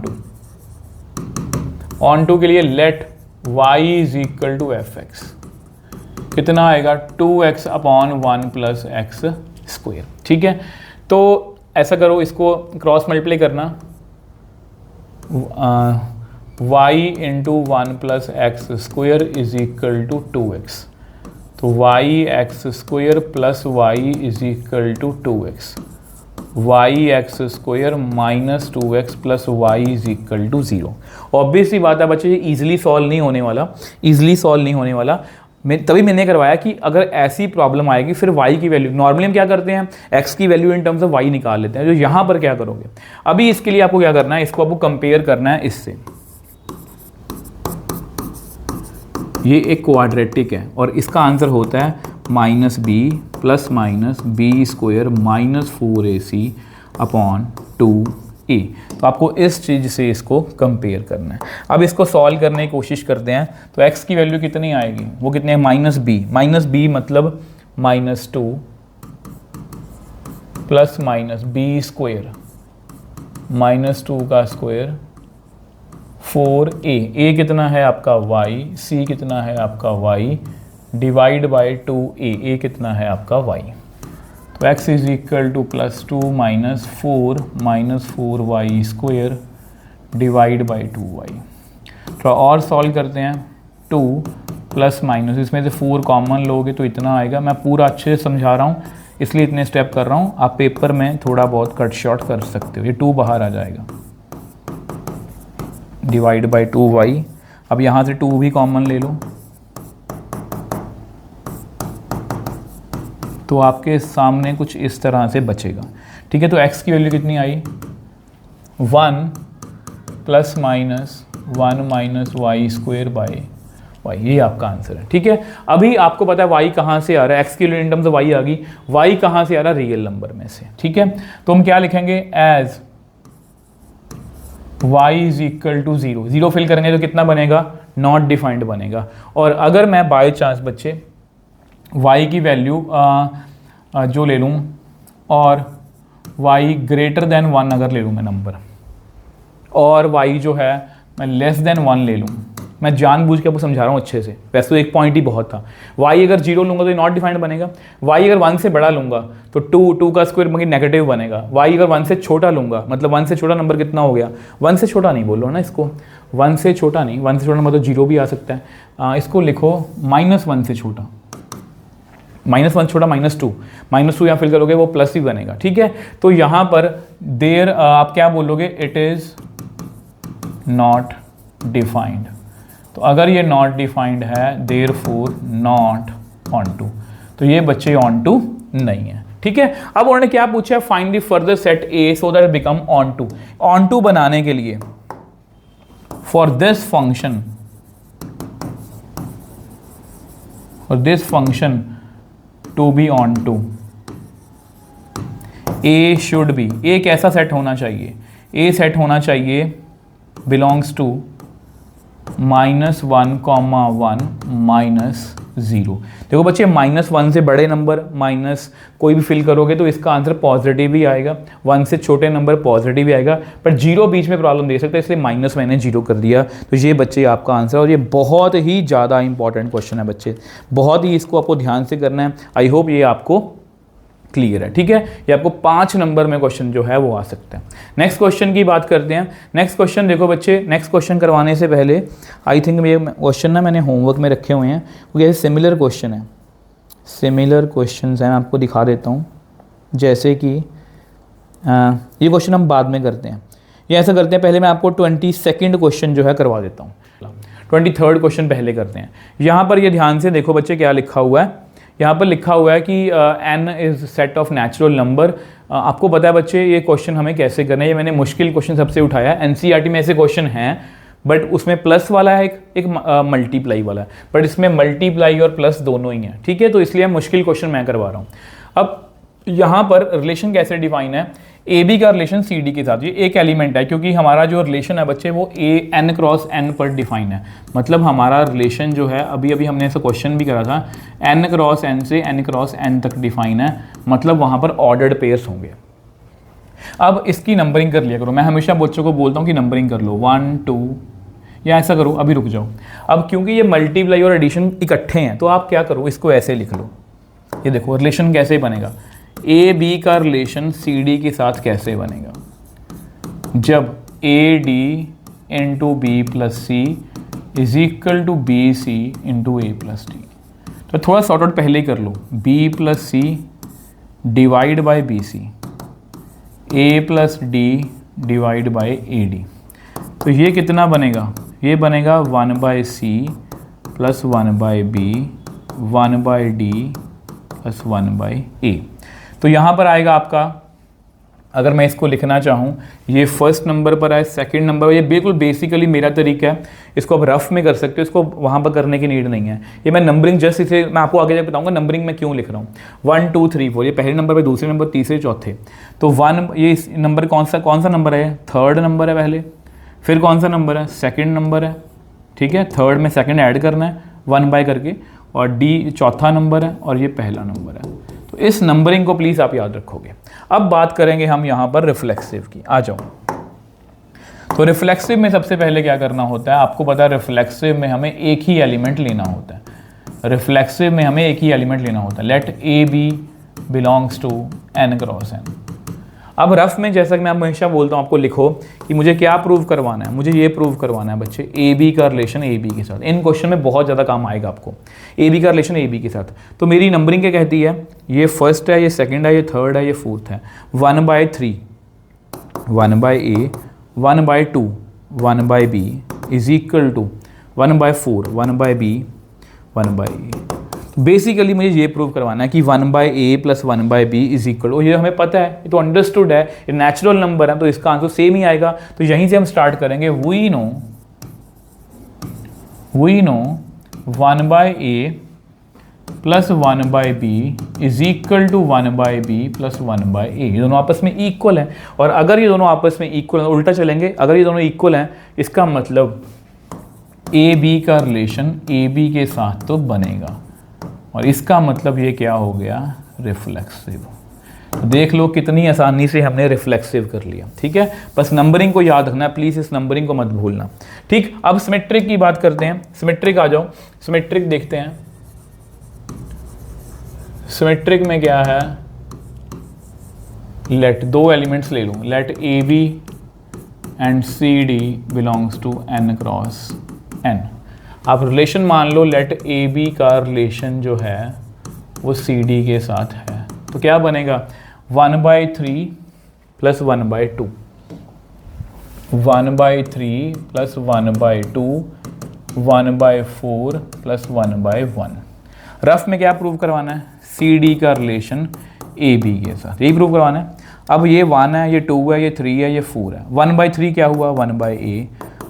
टू के लिए let y is equal to f x, कितना आएगा, 2x upon 1 plus x square. ठीक है, तो ऐसा करो, इसको क्रॉस मल्टीप्लाई करना, y into 1 plus x square is equal to 2x। तो y x square plus y is equal to 2x, y x square minus 2x plus y is equal to 0। Obviously बात है बच्चे, ये easily solve नहीं होने वाला, तभी मैंने करवाया कि अगर ऐसी प्रॉब्लम आएगी फिर y की वैल्यू, नॉर्मली हम क्या करते हैं, x की value in terms of y निकाल लेते हैं। जो यहाँ पर क्या करोगे, अभी इसके लिए आपको क्या करना है, इसको आपको कंपेयर करना है इससे। ये एक क्वाड्रेटिक है और इसका आंसर होता है minus b plus minus b square minus 4ac upon 2a। तो आपको इस चीज़ से इसको कंपेयर करना है। अब इसको सॉल्व करने की कोशिश करते हैं। तो x की वैल्यू कितनी आएगी, वो कितनी है, माइनस बी मतलब -2 प्लस माइनस बी स्क्वायर -2 का स्क्वायर 4a। a कितना है आपका y, c कितना है आपका y, डिवाइड बाई 2a, ए कितना है आपका y। तो x is equal to +2 -4 4y square divide by 2y। थोड़ा और सॉल्व करते हैं, 2 प्लस माइनस, इसमें से 4 कॉमन लोगे तो इतना आएगा। मैं पूरा अच्छे से समझा रहा हूँ इसलिए इतने स्टेप कर रहा हूँ, आप पेपर में थोड़ा बहुत कट शॉर्ट कर सकते हो। ये 2 बाहर आ जाएगा, डिवाइड बाई 2y। अब यहाँ से 2 भी कॉमन ले लो तो आपके सामने कुछ इस तरह से बचेगा। ठीक है, तो x की वैल्यू कितनी आई, 1 plus minus 1 minus y square by y, ये आपका आंसर है। ठीक है, अभी आपको पता है y कहाँ से आ रहा है, x की value in terms of y आ गई, y कहाँ से आ रहा है, रियल नंबर में से। ठीक है, तो हम क्या लिखेंगे, as y is equal to 0, 0 fill करेंगे तो कितना बनेगा, नॉट डिफाइंड बनेगा। और अगर मैं बाय चांस बच्चे y की वैल्यू जो ले लूँ और y ग्रेटर देन 1 अगर ले लूँ मैं नंबर, और y जो है मैं लेस देन 1 ले लूँ, मैं जानबूझ के आपको समझा रहा हूँ अच्छे से, वैसे तो एक पॉइंट ही बहुत था। y अगर 0 लूँगा तो ये नॉट डिफाइंड बनेगा, y अगर 1 से बड़ा लूँगा तो 2 का स्क्वायर मतलब नेगेटिव बनेगा, y अगर 1 से छोटा लूँगा मतलब 1 से छोटा नंबर कितना हो गया, 1 से छोटा नहीं बोलो ना इसको, 1 से छोटा नहीं, 1 से छोटा मतलब 0 भी आ सकता है। इसको लिखो -1 से छोटा, -1 छोटा -2 यहाँ फिल करोगे वो प्लस ही बनेगा। ठीक है, तो यहाँ पर देर आप क्या बोलोगे, इट इज़ नॉट डिफाइंड। तो अगर ये नॉट डिफाइंड है, therefore not onto, तो ये बच्चे ऑन टू नहीं है। ठीक है, अब उन्होंने क्या पूछा है, find the further set A so that become onto. Onto बनाने के लिए for this function to be onto, A should be, A कैसा सेट होना चाहिए, ए सेट होना चाहिए बिलोंग्स टू -1, 1 -0। देखो बच्चे, -1 से बड़े नंबर माइनस कोई भी फिल करोगे तो इसका आंसर पॉजिटिव ही आएगा, 1 से छोटे नंबर पॉजिटिव ही आएगा, पर 0 बीच में प्रॉब्लम दे सकता है, इसलिए माइनस मैंने 0 कर दिया। तो ये बच्चे आपका आंसर, और ये बहुत ही ज़्यादा इंपॉर्टेंट क्वेश्चन है बच्चे, बहुत ही इसको आपको ध्यान से करना है। आई होप ये आपको क्लियर है। ठीक है, ये आपको 5 नंबर में क्वेश्चन जो है वो आ सकता है। नेक्स्ट क्वेश्चन की बात करते हैं। नेक्स्ट क्वेश्चन देखो बच्चे, नेक्स्ट क्वेश्चन करवाने से पहले आई थिंक ये क्वेश्चन ना मैंने होमवर्क में रखे हुए हैं, क्योंकि सिमिलर क्वेश्चन है, सिमिलर क्वेश्चन हैं, मैं आपको दिखा देता हूँ। जैसे कि ये क्वेश्चन हम बाद में करते हैं, ये ऐसा करते हैं, पहले मैं आपको 22nd क्वेश्चन जो है करवा देता हूँ, 23rd क्वेश्चन पहले करते हैं। यहाँ पर ये ध्यान से देखो बच्चे क्या लिखा हुआ है, यहाँ पर लिखा हुआ है कि n is set of natural number. आपको पता है बच्चे ये क्वेश्चन हमें कैसे करना है, ये मैंने मुश्किल क्वेश्चन सबसे उठाया है। एनसीईआरटी में ऐसे क्वेश्चन हैं बट उसमें प्लस वाला है, एक मल्टीप्लाई वाला है, बट इसमें मल्टीप्लाई और प्लस दोनों ही हैं। ठीक है, तो इसलिए मुश्किल क्वेश्चन मैं करवा रहा हूँ। अब यहाँ पर रिलेशन कैसे डिफाइन है, ए बी का रिलेशन सी डी के साथ, ये एक एलिमेंट है, क्योंकि हमारा जो रिलेशन है बच्चे वो ए n क्रॉस n पर डिफाइन है। मतलब हमारा रिलेशन जो है, अभी अभी हमने ऐसा क्वेश्चन भी करा था, n क्रॉस n से n क्रॉस n तक डिफाइन है, मतलब वहाँ पर ऑर्डर्ड पेयर्स होंगे। अब इसकी नंबरिंग कर लिया करो, मैं हमेशा बच्चों को बोलता हूँ कि नंबरिंग कर लो 1 2, या ऐसा करो, अभी रुक जाओ। अब क्योंकि ये मल्टीप्लाई और एडिशन इकट्ठे हैं तो आप क्या करो, इसको ऐसे लिख लो। ये देखो रिलेशन कैसे बनेगा, ए बी का रिलेशन सी डी के साथ कैसे बनेगा, जब A D into B plus C is equal to B C into A plus D. तो थोड़ा सॉर्ट आउट पहले ही कर लो, B plus C divide by B C, A plus D divide by A D. तो ये कितना बनेगा, ये बनेगा 1 by C plus 1 by B 1 by D plus 1 by ए। तो यहाँ पर आएगा आपका, अगर मैं इसको लिखना चाहूँ, ये फर्स्ट नंबर पर है, सेकंड नंबर, ये बिल्कुल बेसिकली मेरा तरीका है, इसको आप रफ में कर सकते हो, इसको वहाँ पर करने की नीड नहीं है। ये मैं नंबरिंग जस्ट इसे मैं आपको आगे जब बताऊँगा नंबरिंग में क्यों लिख रहा हूँ। 1 2 3 4 ये पहले नंबर पे, दूसरे नंबर, तीसरे, चौथे। तो 1 ये नंबर कौन सा नंबर है, थर्ड नंबर है पहले, फिर कौन सा नंबर है, सेकेंड नंबर है। ठीक है, थर्ड में सेकेंड ऐड करना है 1 बाय करके, और डी चौथा नंबर है और ये पहला नंबर है। तो इस नंबरिंग को प्लीज़ आप याद रखोगे। अब बात करेंगे हम यहाँ पर रिफ्लेक्सिव की, आ जाओ। तो रिफ्लेक्सिव में सबसे पहले क्या करना होता है, आपको पता है रिफ्लेक्सिव में हमें एक ही एलिमेंट लेना होता है। रिफ्लेक्सिव में हमें एक ही एलिमेंट लेना होता है। Let A b belongs to N cross N. अब रफ में जैसा कि मैं हमेशा बोलता हूँ आपको लिखो कि मुझे क्या प्रूव करवाना है, मुझे ये प्रूव करवाना है बच्चे ए बी का रिलेशन ए बी के साथ। इन क्वेश्चन में बहुत ज़्यादा काम आएगा आपको, ए बी का रिलेशन ए बी के साथ। तो मेरी नंबरिंग क्या कहती है, ये फर्स्ट है, ये सेकंड है, ये थर्ड है, ये फोर्थ है। 1/3 1/a 1/2 1/b is equal to 1/4 1/b 1/a। Basically मुझे ये प्रूव करवाना है कि 1/a + 1/b इज इक्वल, और ये हमें पता है, ये तो अंडरस्टूड है, ये नेचुरल नंबर है, तो इसका आंसर सेम ही आएगा। तो यहीं से हम स्टार्ट करेंगे। We know 1/a + 1/b is equal to 1/b + 1/a। ये दोनों आपस में इक्वल हैं, और अगर ये दोनों आपस में इक्वल हैं, उल्टा चलेंगे, अगर ये दोनों इक्वल हैं इसका मतलब ए बी का रिलेशन ए बी के साथ तो बनेगा, और इसका मतलब ये क्या हो गया, रिफ्लेक्सिव। तो देख लो कितनी आसानी से हमने रिफ्लेक्सिव कर लिया। ठीक है, बस नंबरिंग को याद रखना, प्लीज़ इस नंबरिंग को मत भूलना। ठीक, अब सिमेट्रिक की बात करते हैं। सिमेट्रिक आ जाओ, सिमेट्रिक देखते हैं। सिमेट्रिक में क्या है, लेट दो एलिमेंट्स ले लूँ, let A b and c d belongs to N cross N. आप रिलेशन मान लो, लेट ए बी का रिलेशन जो है वो सी डी के साथ है, तो क्या बनेगा 1/3 + 1/2 1/3 + 1/2 1/4 + 1/1। रफ में क्या प्रूव करवाना है, सी डी का रिलेशन ए बी के साथ, यही प्रूव करवाना है। अब ये 1 है, ये 2 है, ये 3 है, ये 4 है। 1/3 क्या हुआ, 1/a,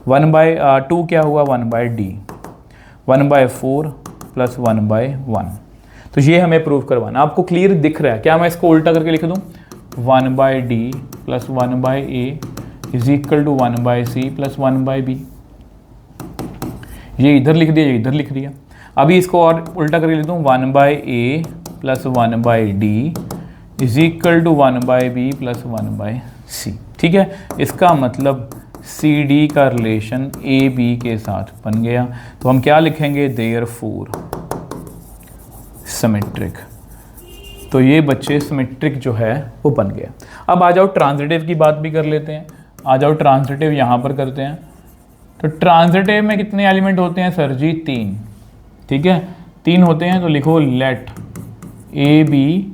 1/2 क्या हुआ, 1/d, 1/4 + 1/1। तो ये हमें प्रूव करवाना। आपको क्लियर दिख रहा है क्या, मैं इसको उल्टा करके लिख दूँ, 1/d + 1/a is equal to 1/c + 1/b। ये इधर लिख दिया, ये इधर लिख दिया। अभी इसको और उल्टा करके लिख दूँ, 1/a + 1/d is equal to 1/b + 1/c। ठीक है, इसका मतलब सी डी का रिलेशन ए बी के साथ बन गया। तो हम क्या लिखेंगे, देयरफॉर सिमेट्रिक। तो ये बच्चे सिमेट्रिक जो है वो बन गया। अब आ जाओ ट्रांजिटिव की बात भी कर लेते हैं। आ जाओ ट्रांजिटिव यहाँ पर करते हैं। तो ट्रांजिटिव में कितने एलिमेंट होते हैं सर जी, 3। ठीक है, 3 होते हैं। तो लिखो लेट ए बी,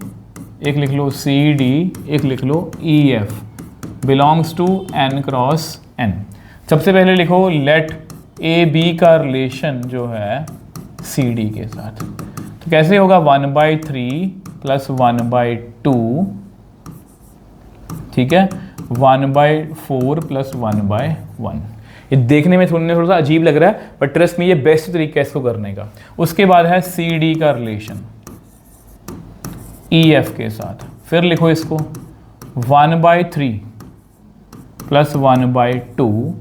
एक लिख लो सी डी, एक लिख लो E F belongs to N cross N. सबसे पहले लिखो लेट ए बी का रिलेशन जो है सी डी के साथ। तो कैसे होगा, 1/3 + 1/2, ठीक है, 1/4 + 1/1। ये देखने में थोड़ा सा अजीब लग रहा है, बट ट्रस्ट में ये बेस्ट तरीका है इसको करने का। उसके बाद है सी डी का रिलेशन ई एफ के साथ। फिर लिखो इसको 1/3 + 1/2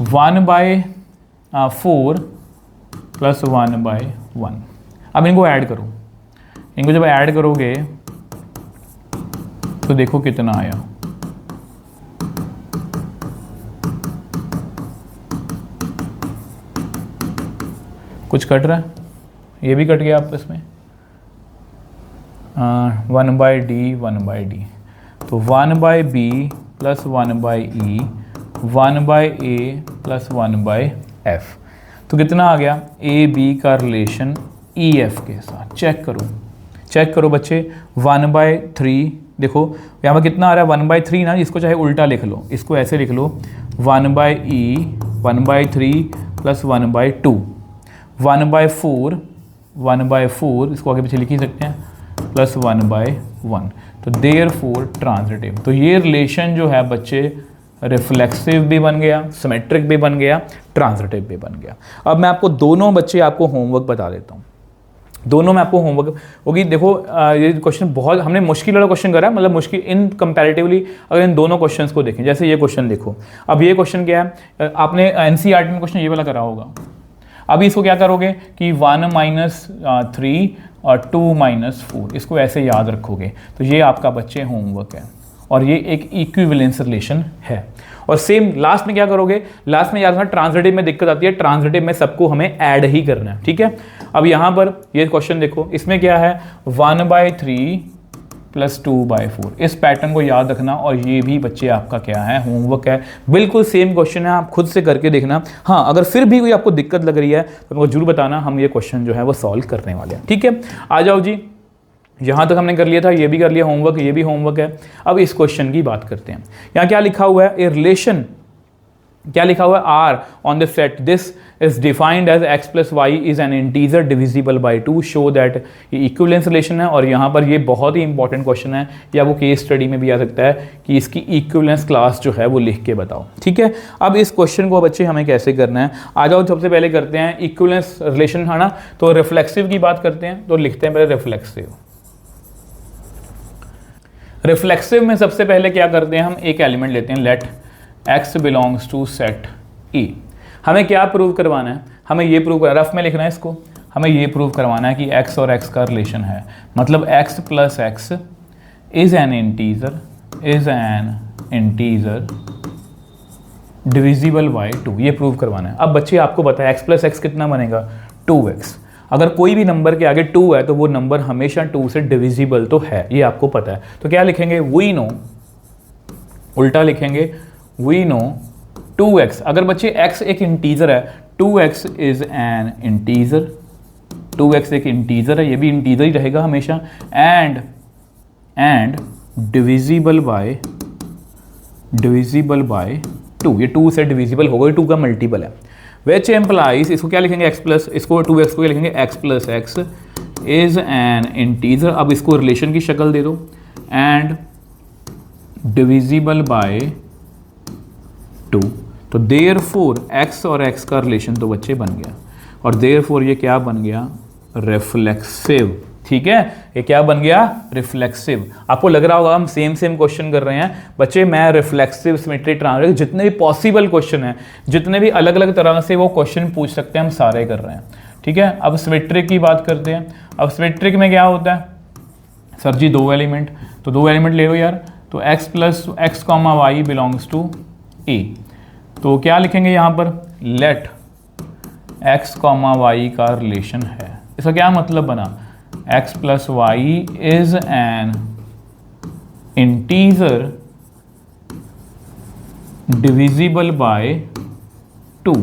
1/4 + 1/1। अब इनको ऐड करो। इनको जब ऐड करोगे तो देखो कितना आया, कुछ कट रहा है, ये भी कट गया आपस में। 1/d 1/d, तो 1/b + 1/e 1/a + 1/f। तो कितना आ गया, ए बी का रिलेशन ई एफ के साथ। चेक करो बच्चे, 1/3 देखो यहाँ पर कितना आ रहा है, 1/3 ना, इसको चाहे उल्टा लिख लो, इसको ऐसे लिख लो 1/e 1/3 + 1/2 1/4 इसको आगे पीछे लिख ही सकते हैं + 1/1। तो देयरफॉर ट्रांजिटिव। तो ये रिलेशन जो है बच्चे रिफ्लेक्सिव भी बन गया, सिमेट्रिक भी बन गया, ट्रांजिटिव भी बन गया। अब मैं आपको दोनों बच्चे आपको होमवर्क बता देता हूँ। दोनों में आपको होमवर्क होगी। देखो ये क्वेश्चन बहुत हमने मुश्किल वाला क्वेश्चन करा है, मतलब मुश्किल इन कंपैरेटिवली अगर इन दोनों क्वेश्चंस को देखें। जैसे ये क्वेश्चन देखो, अब ये क्वेश्चन क्या है, आपने एनसीईआरटी में क्वेश्चन ये वाला करा होगा। अभी इसको क्या करोगे कि 1 - 3 और 2 - 4, इसको ऐसे याद रखोगे। तो ये आपका बच्चे होमवर्क है, और ये एक इक्विवेलेंस रिलेशन है। और सेम लास्ट में क्या करोगे, लास्ट में याद रखना ट्रांजिटिव में दिक्कत आती है, ट्रांजिटिव में सबको हमें ऐड ही करना है, ठीक है। अब यहां पर ये क्वेश्चन देखो, इसमें क्या है 1/3 + 2/4, इस पैटर्न को याद रखना। और ये भी बच्चे आपका क्या है, होमवर्क है, बिल्कुल सेम क्वेश्चन है, आप खुद से करके देखना। हाँ, अगर फिर भी कोई आपको दिक्कत लग रही है तो मेरे को जरूर बताना, हम ये क्वेश्चन जो है वो सॉल्व करने वाले हैं, ठीक है। आ जाओ जी, यहाँ तक हमने कर लिया था, ये भी कर लिया होमवर्क, ये भी होमवर्क है। अब इस क्वेश्चन की बात करते हैं। यहाँ क्या लिखा हुआ है, ए रिलेशन, क्या लिखा हुआ है, R on the set this is defined as x + y is an integer divisible by 2 show that ये इक्विवेलेंस रिलेशन है। और यहाँ पर ये बहुत ही इंपॉर्टेंट क्वेश्चन है, या वो केस स्टडी में भी आ सकता है कि इसकी इक्विवेलेंस क्लास जो है वो लिख के बताओ, ठीक है। अब इस क्वेश्चन को बच्चे हमें कैसे करना है, आ जाओ सबसे पहले करते हैं इक्विवेलेंस रिलेशन, है ना। तो रिफ्लेक्सिव की बात करते हैं, तो लिखते हैं पहले रिफ्लेक्सिव। रिफ्लेक्सिव में सबसे पहले क्या करते हैं, हम एक एलिमेंट लेते हैं, let x belongs to set E। हमें क्या प्रूव करवाना है, हमें ये प्रूव करना, रफ में लिखना है इसको, हमें ये प्रूव करवाना है कि x और x का रिलेशन है, मतलब x + x is an integer divisible by 2, ये प्रूव करवाना है। अब बच्चे आपको पता है x + x कितना बनेगा, 2x। अगर कोई भी नंबर के आगे 2 है तो वो नंबर हमेशा 2 से डिविजिबल तो है, ये आपको पता है। तो क्या लिखेंगे, वी नो, उल्टा लिखेंगे वी नो 2x। अगर बच्चे x एक इंटीजर है, 2x is an integer, 2x एक इंटीजर है, ये भी इंटीजर ही रहेगा हमेशा, एंड डिविजिबल बाय 2, ये 2 से डिविजिबल होगा, 2 का मल्टीपल है। विच एम्प्लाइज, इसको क्या लिखेंगे इसको 2x को लिखेंगे x + x is an integer. अब इसको रिलेशन की शक्ल दे दो, एंड डिविजिबल बाय 2। तो देयरफॉर x और x का रिलेशन तो बच्चे बन गया, और देयरफॉर ये क्या बन गया, रिफ्लेक्सिव, ठीक है। ये क्या बन गया, रिफ्लेक्सिव। आपको लग रहा होगा हम सेम क्वेश्चन कर रहे हैं बच्चे, मैं रिफ्लेक्सिव, सिमेट्रिक, ट्रांजिटिव, जितने भी पॉसिबल क्वेश्चन हैं, जितने भी अलग अलग तरह से वो क्वेश्चन पूछ सकते हैं, हम सारे कर रहे हैं, ठीक है। अब सिमेट्रिक की बात करते हैं। अब सिमेट्रिक में क्या होता है, सर जी 2 एलिमेंट, तो 2 एलिमेंट ले लो यार। तो x + x, y belongs to A। तो क्या लिखेंगे यहाँ पर, लेट x, y का रिलेशन है। इसका क्या मतलब बना, x + y is an integer divisible by 2।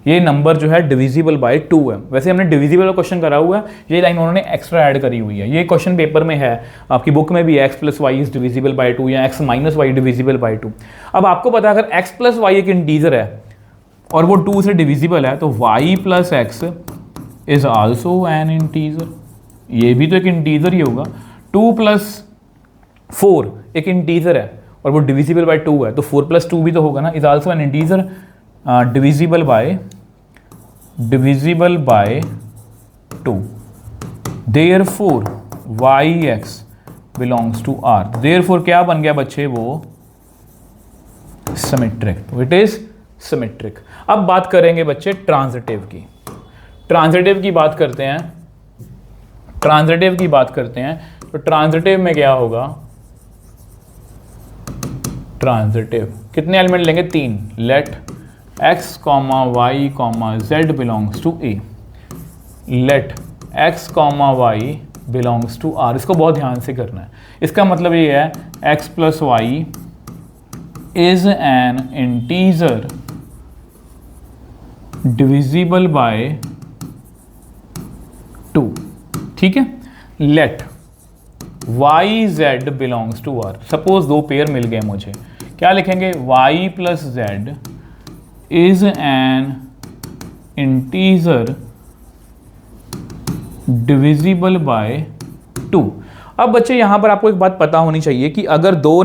ये नंबर जो है डिविजिबल बाय 2 है। वैसे हमने डिविजिबल का क्वेश्चन करा हुआ है, ये लाइन उन्होंने एक्स्ट्रा ऐड करी हुई है। ये क्वेश्चन पेपर में है, आपकी बुक में भी x + y is divisible by 2 या x - y डिविजिबल बाय 2। अब आपको पता है अगर x + y एक इंटीजर है और वो 2 से डिविजिबल है, तो y + x is also an integer, ये भी तो एक इंटीजर ही होगा। 2 + 4 एक इंटीजर है और वो डिविजिबल बाय 2 है, तो 4 + 2 भी तो होगा ना, is also an integer divisible by 2। Therefore yx belongs to r। Therefore क्या बन गया बच्चे, वो सिमेट्रिक, इट इज सिमेट्रिक। अब बात करेंगे बच्चे ट्रांजिटिव की। ट्रांजिटिव की बात करते हैं, तो ट्रांजिटिव में क्या होगा, ट्रांजिटिव कितने एलिमेंट लेंगे, 3। Let x, y, z belongs to A। Let x, y belongs to R। इसको बहुत ध्यान से करना है। इसका मतलब ये है x + y is an integer divisible by 2, ठीक है। Let y, z belongs to R। Suppose 2 pair मिल गए मुझे, क्या लिखेंगे, y + z is an integer divisible by 2। अब बच्चे यहां पर आपको एक बात पता होनी चाहिए कि अगर दो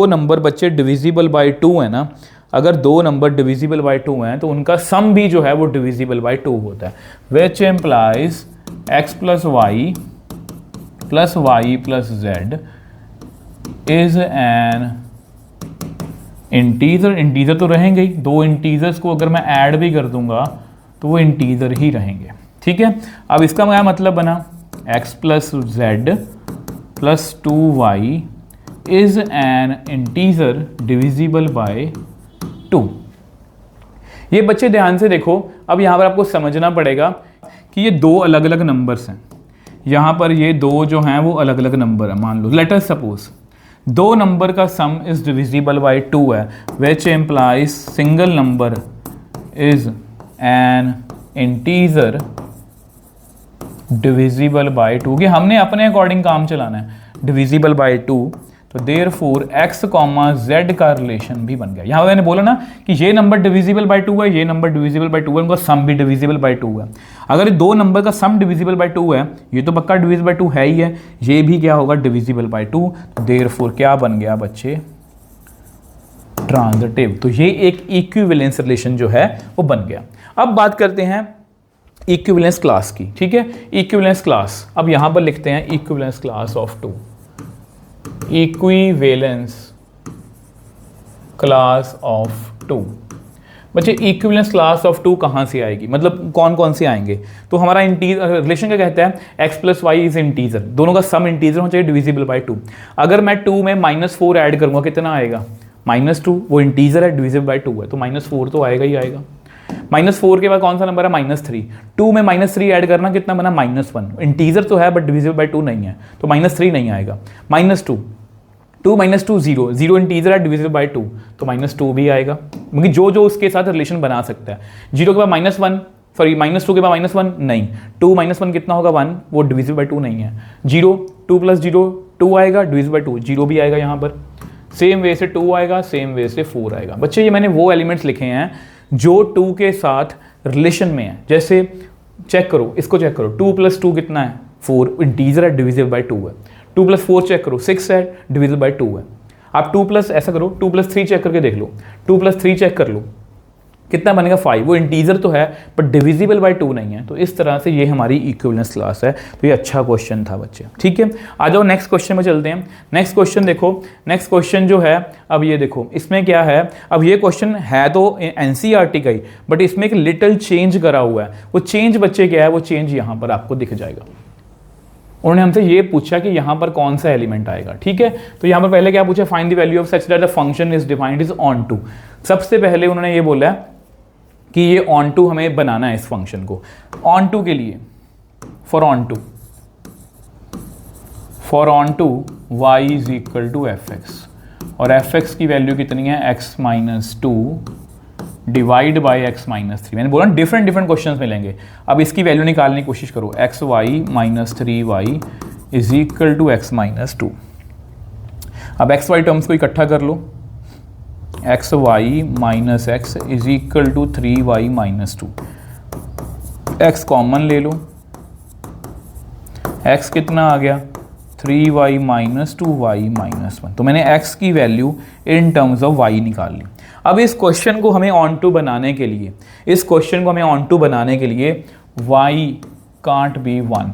नंबर बच्चे डिविजिबल बाय 2 है ना, अगर 2 नंबर डिविजिबल बाय 2 हैं तो उनका सम भी जो है वो डिविजिबल बाय 2 होता है। विच implies x + y + z is an integer तो रहेंगे ही, 2 इंटीजर्स को अगर मैं ऐड भी कर दूंगा तो वो इंटीजर ही रहेंगे, ठीक है। अब इसका क्या मतलब बना, x + z + 2y is an integer divisible by 2। ये बच्चे ध्यान से देखो, अब यहाँ पर आपको समझना पड़ेगा कि ये दो अलग अलग नंबर्स हैं। यहाँ पर ये दो जो हैं वो अलग अलग नंबर है। मान लो लेट अस सपोज दो नंबर का सम इज डिविजिबल बाय 2 है, which implies single number is an integer divisible by 2। कि हमने अपने अकॉर्डिंग काम चलाना है, डिविजिबल बाय 2, तो देयरफॉर x, z का रिलेशन भी बन गया। यहाँ मैंने बोला ना कि ये नंबर डिविजिबल बाय 2 है, ये नंबर डिविजिबल बाय 2 है, उनका सम भी डिविजिबल बाय 2 है। अगर दो नंबर का सम डिविजिबल बाय 2 है, ये तो पक्का डिविजिबल बाय 2 है ही है, ये भी क्या होगा डिविजिबल बाय 2, देयरफॉर क्या बन गया बच्चे ट्रांजिटिव। तो ये एक इक्विवेलेंस रिलेशन जो है वो बन गया। अब बात करते हैं इक्विवेलेंस क्लास की, ठीक है। इक्विवेलेंस क्लास, अब यहां पर लिखते हैं equivalence class of 2, equivalence class of 2। बच्चे इक्विवेलेंस क्लास ऑफ 2 कहां से आएगी, मतलब कौन कौन से आएंगे। तो हमारा रिलेशन क्या कहता है, x plus y is integer, दोनों का सम इंटीजर होना चाहिए डिविजिबल बाय 2। अगर मैं 2 में -4 ऐड करूंगा कितना आएगा, -2, वो इंटीजर है डिविजिबल बाय 2 है, तो -4 तो आएगा ही आएगा। -4 के बाद कौन सा नंबर है -3, 2 में -3 ऐड करना कितना बना -1, इंटीजर तो है बट डिविजिबल बाय 2 नहीं है, तो -3 नहीं आएगा। -2, 2 - 2 0, 0 इंटीजर है डिविजिबल बाय 2, तो -2 भी आएगा, क्योंकि जो जो उसके साथ रिलेशन बना सकता है। 0 के बाद -1, सॉरी -2 के बाद -1 नहीं, 2 - 1 कितना होगा 1, वो डिविजिबल बाय 2 नहीं है। 0, 2 + 0 2 आएगा, डिविजिबल बाय 2 0 भी आएगा यहाँ पर। सेम वे से 2 आएगा, सेम वे से 4 आएगा। बच्चे ये मैंने वो एलिमेंट्स लिखे हैं जो 2 के साथ रिलेशन में है। जैसे चेक करो, इसको चेक करो, 2 + 2 कितना है 4, इंटीजर है डिविजिबल बाय 2 है। 2 + 4 चेक करो 6 है, डिविजिबल बाय 2 है। आप 2 प्लस ऐसा करो, 2 + 3 चेक करके देख लो, 2 + 3 चेक कर लो कितना बनेगा 5, वो इंटीजर तो है बट डिविजिबल बाय 2 नहीं है। तो इस तरह से ये हमारी इक्विवेलेंस क्लास है। तो ये अच्छा क्वेश्चन था बच्चे, ठीक है। आ जाओ नेक्स्ट क्वेश्चन में चलते हैं। नेक्स्ट क्वेश्चन देखो, नेक्स्ट क्वेश्चन जो है, अब ये देखो इसमें क्या है। अब ये क्वेश्चन है तो एनसीईआरटी का ही, बट इसमें एक लिटिल चेंज करा हुआ है। वो चेंज बच्चे क्या है, वो चेंज यहाँ पर आपको दिख जाएगा। उन्होंने हमसे ये पूछा कि यहाँ पर कौन सा एलिमेंट आएगा, ठीक है। तो यहाँ पर पहले क्या पूछा, find the value of such that the function is defined is onto. सबसे पहले उन्होंने ये बोला कि ये ऑन टू हमें बनाना है इस फंक्शन को। ऑन टू के लिए for onto y is equal to f x, और एफ एक्स की वैल्यू कितनी है x - 2 डिवाइड बाई x - 3। मैंने बोला डिफरेंट क्वेश्चंस मिलेंगे। अब इसकी वैल्यू निकालने की कोशिश करो, xy - 3y is equal to x - 2। अब xy टर्म्स को इकट्ठा कर लो, xy - x is equal to 3y - 2। x common ले लो, x कितना आ गया 3y - 2y - 1। तो मैंने x की value in terms of y निकाल ली। अब इस क्वेश्चन को हमें ऑन टू बनाने के लिए, y कांट बी 1,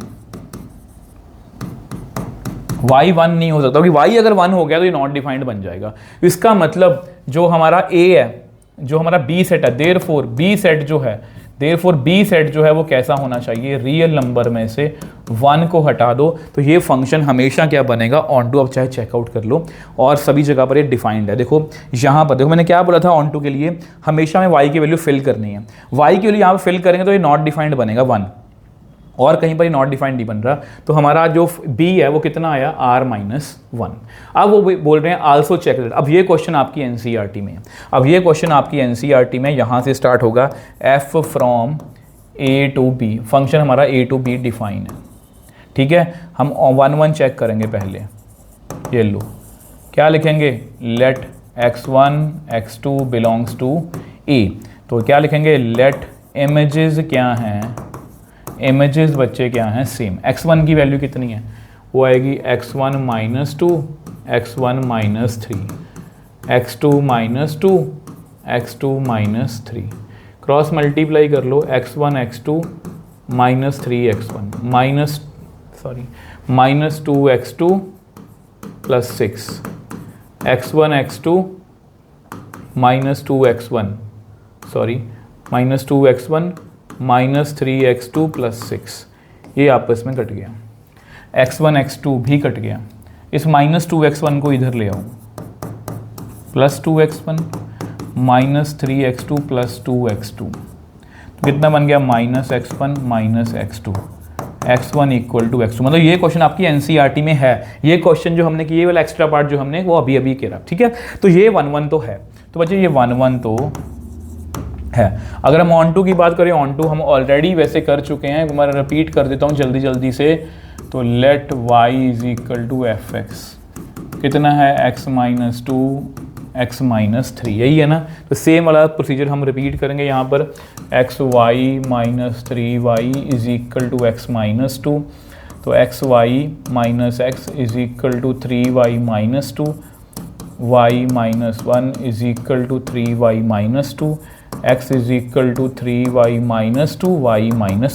y 1 नहीं हो सकता, क्योंकि y अगर 1 हो गया तो ये नॉट डिफाइंड बन जाएगा। इसका मतलब जो हमारा a है, जो हमारा b सेट है, देयरफॉर b सेट जो है वो कैसा होना चाहिए, रियल नंबर में से 1 को हटा दो तो ये फंक्शन हमेशा क्या बनेगा ऑन टू। अब चाहे चेकआउट कर लो, और सभी जगह पर ये डिफाइंड है। देखो यहाँ पर देखो मैंने क्या बोला था, ऑन टू के लिए हमेशा हमें y की वैल्यू फिल करनी है। y की वैल्यू यहाँ पर फिल करेंगे तो ये नॉट डिफाइंड बनेगा 1, और कहीं पर नॉट डिफाइंड नहीं बन रहा। तो हमारा जो b है वो कितना आया r - 1। अब वो बोल रहे हैं आल्सो चेक दैट। अब ये क्वेश्चन आपकी एनसीईआरटी में है, यहाँ से स्टार्ट होगा, f from a to b, function हमारा a to b डिफाइन है, ठीक है। हम 1 चेक करेंगे पहले, ये लो क्या लिखेंगे, late x1 x2 belongs to a। तो क्या लिखेंगे, लेट इमेजेस क्या हैं, इमेजेस बच्चे क्या हैं सेम। x1 की वैल्यू कितनी है, वो आएगी x1 - 2 x1 - 3 x2 - 2 x2 - 3, cross multiply कर लो, x1 x2 - 3 x1 -2 x2 + 6 x1 x2 -2 x1 -2 x1 -3 x2 + 6, ये आपस में कट गया। x1 x2 भी कट गया, इस -2x1 को इधर ले आऊँ, +2x1 -3x2 +2x2, कितना बन गया -x1 -x2, x1 = x2। मतलब ये क्वेश्चन आपकी एनसीईआरटी में है। ये क्वेश्चन जो हमने किया वाला एक्स्ट्रा पार्ट जो हमने वो अभी अभी करा, ठीक है। तो ये 1-1 तो है। तो बच्चे ये 1-1 तो है। अगर हम ऑन टू की बात करें, ऑन टू हम ऑलरेडी वैसे कर चुके हैं, मैं रिपीट कर देता हूँ जल्दी जल्दी से। तो लेट y = fx, कितना है x - 2 x - 3, यही है ना। तो सेम वाला प्रोसीजर हम रिपीट करेंगे यहाँ पर, xy - 3y = x - 2, तो xy - x = 3y - 2, y - 1 = 3y - 2, x = 3y - 2 y -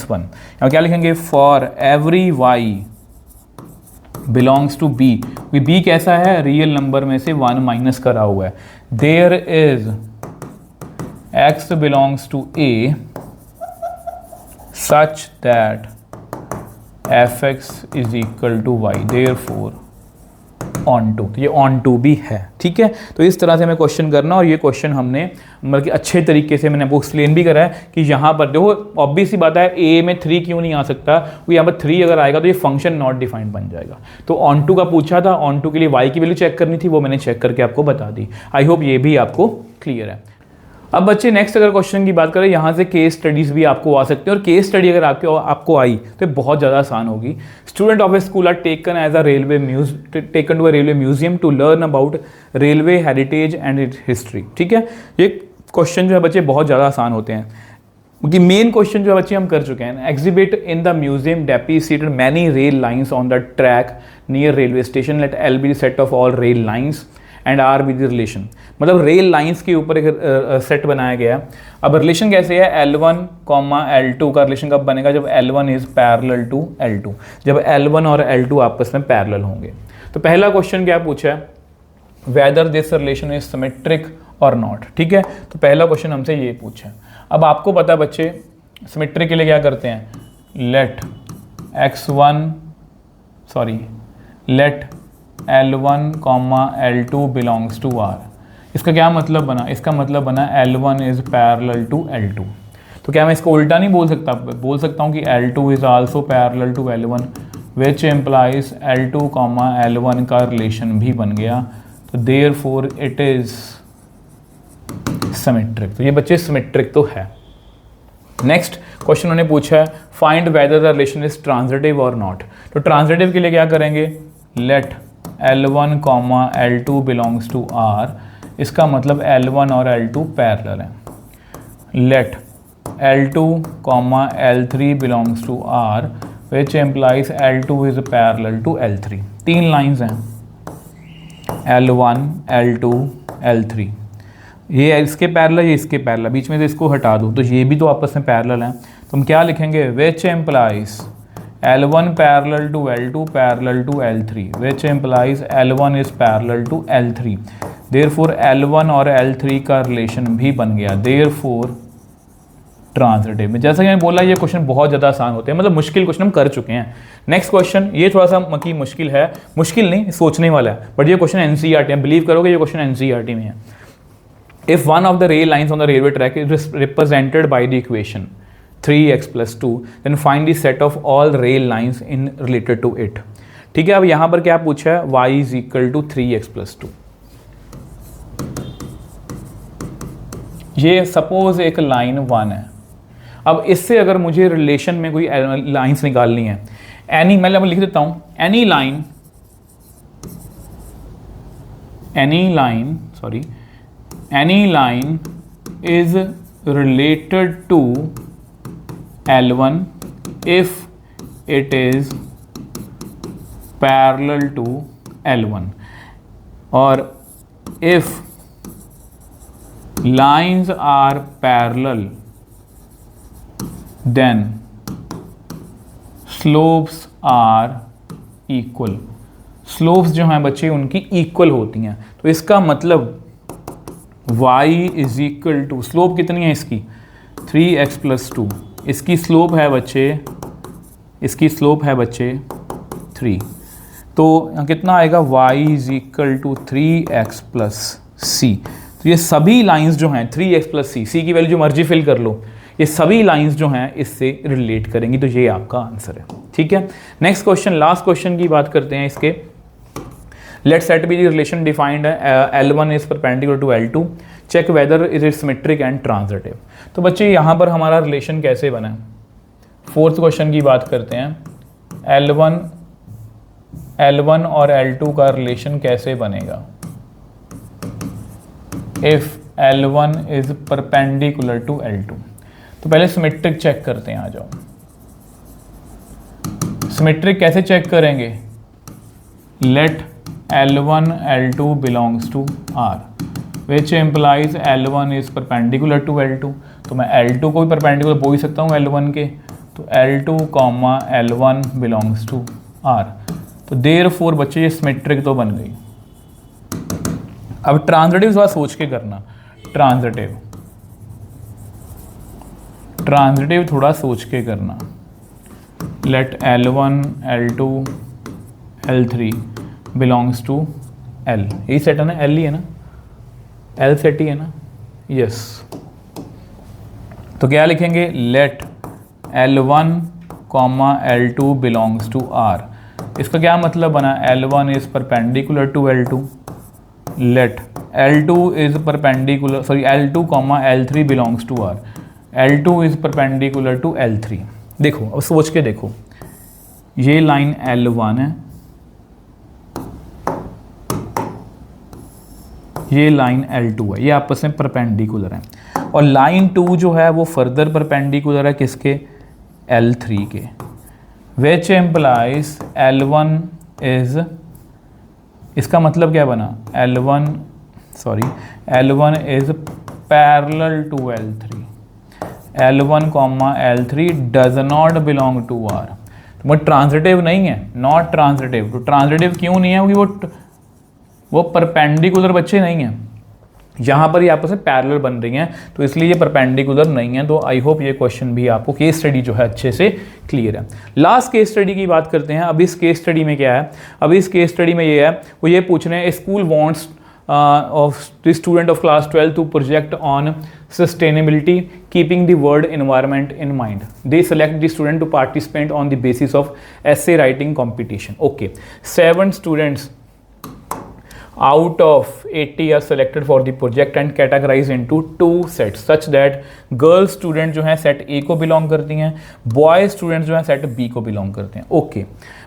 1। यहाँ क्या लिखेंगे, for every y belongs to B, B कैसा है, रियल नंबर में से 1 माइनस करा हुआ है। There is x belongs to a such that fx = y, therefore onto. तो ये ऑन टू भी है, ठीक है। तो इस तरह से हमें क्वेश्चन करना, और ये क्वेश्चन हमने मतलब कि अच्छे तरीके से मैंने आपको एक्सप्लेन भी करा है कि यहाँ पर देखो ऑब्वियस सी बात है, ए में 3 क्यों नहीं आ सकता, वो यहाँ पर 3 अगर आएगा तो ये फंक्शन नॉट डिफाइंड बन जाएगा। तो ऑन टू का पूछा था, ऑन टू के लिए वाई की वैल्यू चेक करनी थी, वो मैंने चेक करके आपको बता दी। आई होप ये भी आपको क्लियर है। अब बच्चे नेक्स्ट अगर क्वेश्चन की बात करें, यहाँ से केस स्टडीज़ भी आपको आ सकते हैं, और केस स्टडी अगर आपको आई तो बहुत ज़्यादा आसान होगी। Student of a school are taken as a taken to a railway museum to learn about railway heritage and it history, ठीक है। ये क्वेश्चन जो है बच्चे बहुत ज़्यादा आसान होते हैं, क्योंकि मेन क्वेश्चन जो है बच्चे हम कर चुके हैं। Exhibit in the museum depreciated many rail lines on the track near railway station, let L be the set of all rail lines and R be the relation. मतलब रेल लाइंस के ऊपर एक सेट बनाया गया। अब relation कैसे है, L1, L2 का रिलेशन कब बनेगा, जब L1 is parallel to L2, जब L1 और L2 आपस में पैरेलल होंगे। तो पहला क्वेश्चन क्या पूछा है, whether this relation is symmetric और नॉट, ठीक है। तो पहला क्वेश्चन हमसे ये पूछा है। अब आपको पता है बच्चे, सिमेट्रिक के लिए क्या करते हैं, late L1, L2 belongs to R। इसका क्या मतलब बना, इसका मतलब बना L1 is parallel to L2। तो क्या मैं इसको उल्टा नहीं बोल सकता, बोल सकता हूँ कि L2 is also parallel to L1, which implies L2, L1 का रिलेशन भी बन गया। तो देयरफॉर इट इज सिमेट्रिक। तो ये बच्चे सिमेट्रिक तो है। नेक्स्ट क्वेश्चन उन्होंने पूछा है, find whether the relation is transitive और नॉट। तो ट्रांजिटिव के लिए क्या करेंगे, let L1, L2 belongs to R। इसका मतलब L1 और L2 पैरेलल हैं। Let L2, L3 belongs to R, which implies L2 is parallel to L3। 3 lines हैं, L1, L2, L3। ये इसके पैरेलल, ये इसके पैरेलल, बीच में से इसको हटा दूँ तो ये भी तो आपस में पैरेलल हैं। तो हम क्या लिखेंगे, which implies L1 parallel to L2 parallel to L3, which implies L1 is parallel to L3, therefore L1 और L3 का रिलेशन भी बन गया, therefore ट्रांजिटिव में। जैसा कि मैंने बोला ये क्वेश्चन बहुत ज़्यादा आसान होते हैं, मतलब मुश्किल क्वेश्चन हम कर चुके हैं। नेक्स्ट क्वेश्चन ये थोड़ा सा मकी मुश्किल है, मुश्किल नहीं सोचने वाला है, बट ये क्वेश्चन एनसीईआरटी में, बिलीव करोगे ये क्वेश्चन एनसीईआरटी में है। If one of the rail lines on the railway track is represented by the equation 3x + 2, then find the set of all rail lines in related to it, ठीक है। अब यहां पर क्या पूछा है, y = 3x + 2। ये सपोज एक लाइन 1 है। अब इससे अगर मुझे रिलेशन में कोई लाइंस निकालनी है, एनी, मैं लिख देता हूं, any line is related to L1 if it is parallel to L1, और if lines are parallel then slopes are equal। Slopes जो हैं बच्चे उनकी इक्वल होती हैं। तो इसका मतलब y = स्लोप कितनी है इसकी, 3x + 2। इसकी स्लोप है बच्चे 3। तो यहाँ कितना आएगा y is equal to 3x plus C. तो ये सभी लाइंस जो हैं 3x प्लस सी की वैल्यू जो मर्जी फिल कर लो, ये सभी लाइंस जो हैं इससे रिलेट करेंगी, तो ये आपका आंसर है। ठीक है, नेक्स्ट क्वेश्चन, लास्ट क्वेश्चन की बात करते हैं इसके। Let set be the relation defined L1 is perpendicular to L2, check whether is it symmetric and transitive. तो बच्चे यहाँ पर हमारा रिलेशन कैसे बना है, फोर्थ क्वेश्चन की बात करते हैं। L1 और L2 का रिलेशन कैसे बनेगा, if L1 is perpendicular to L2। तो पहले सिमेट्रिक चेक करते हैं, आ जाओ। सिमेट्रिक कैसे चेक करेंगे, let L1 L2 belongs to R which implies L1 is perpendicular to L2। तो मैं L2 को भी परपेंडिकुलर बोल सकता हूँ L1 के, तो L2 comma L1 belongs to R। तो देयरफॉर बच्चे ये सिमेट्रिक तो बन गई। अब ट्रांजिटिव थोड़ा सोच के करना, ट्रांजिटिव थोड़ा सोच के करना। Let L1 L2 L3 belongs to L, यही सेट है ना, L ही है ना, L सेट ही है ना, यस। तो क्या लिखेंगे, let L1 comma L2 belongs to R। इसका क्या मतलब बना, L1 is perpendicular to L2, let L2 is perpendicular, sorry L2 comma L3 belongs to R, L2 is perpendicular to L3। देखो अब सोच के देखो, ये लाइन L1 है, ये लाइन L2 है, ये आपस में परपेंडिकुलर है, और लाइन 2 जो है वो फर्दर परपेंडिकुलर है किसके, L3 के, विच एम्प्लाइज L1 इज, इसका मतलब क्या बना, L1 is parallel to L3, L1 comma L3 does not belong to R। तो वो ट्रांजिटिव नहीं है, नॉट ट्रांजिटिव। तो ट्रांजिटिव क्यों नहीं है, क्योंकि वो परपेंडिकुलर बच्चे नहीं हैं, यहाँ पर ये आपस में पैरेलल बन रही हैं, तो इसलिए ये परपेंडिकुलर नहीं है। तो आई होप ये क्वेश्चन भी आपको, केस स्टडी जो है अच्छे से क्लियर है। लास्ट केस स्टडी की बात करते हैं। अब इस केस स्टडी में क्या है, अब इस केस स्टडी में ये है, वो ये पूछ रहे हैं, school wants of the student of class 12 to project on sustainability keeping the world environment in mind. They select the student to participate on the basis of essay writing competition. Okay, 7 students out of 80 are selected for the project and categorized into 2 sets such that girl student जो हैं set A को belong करती हैं, boy students जो हैं set B को belong करते हैं. Okay,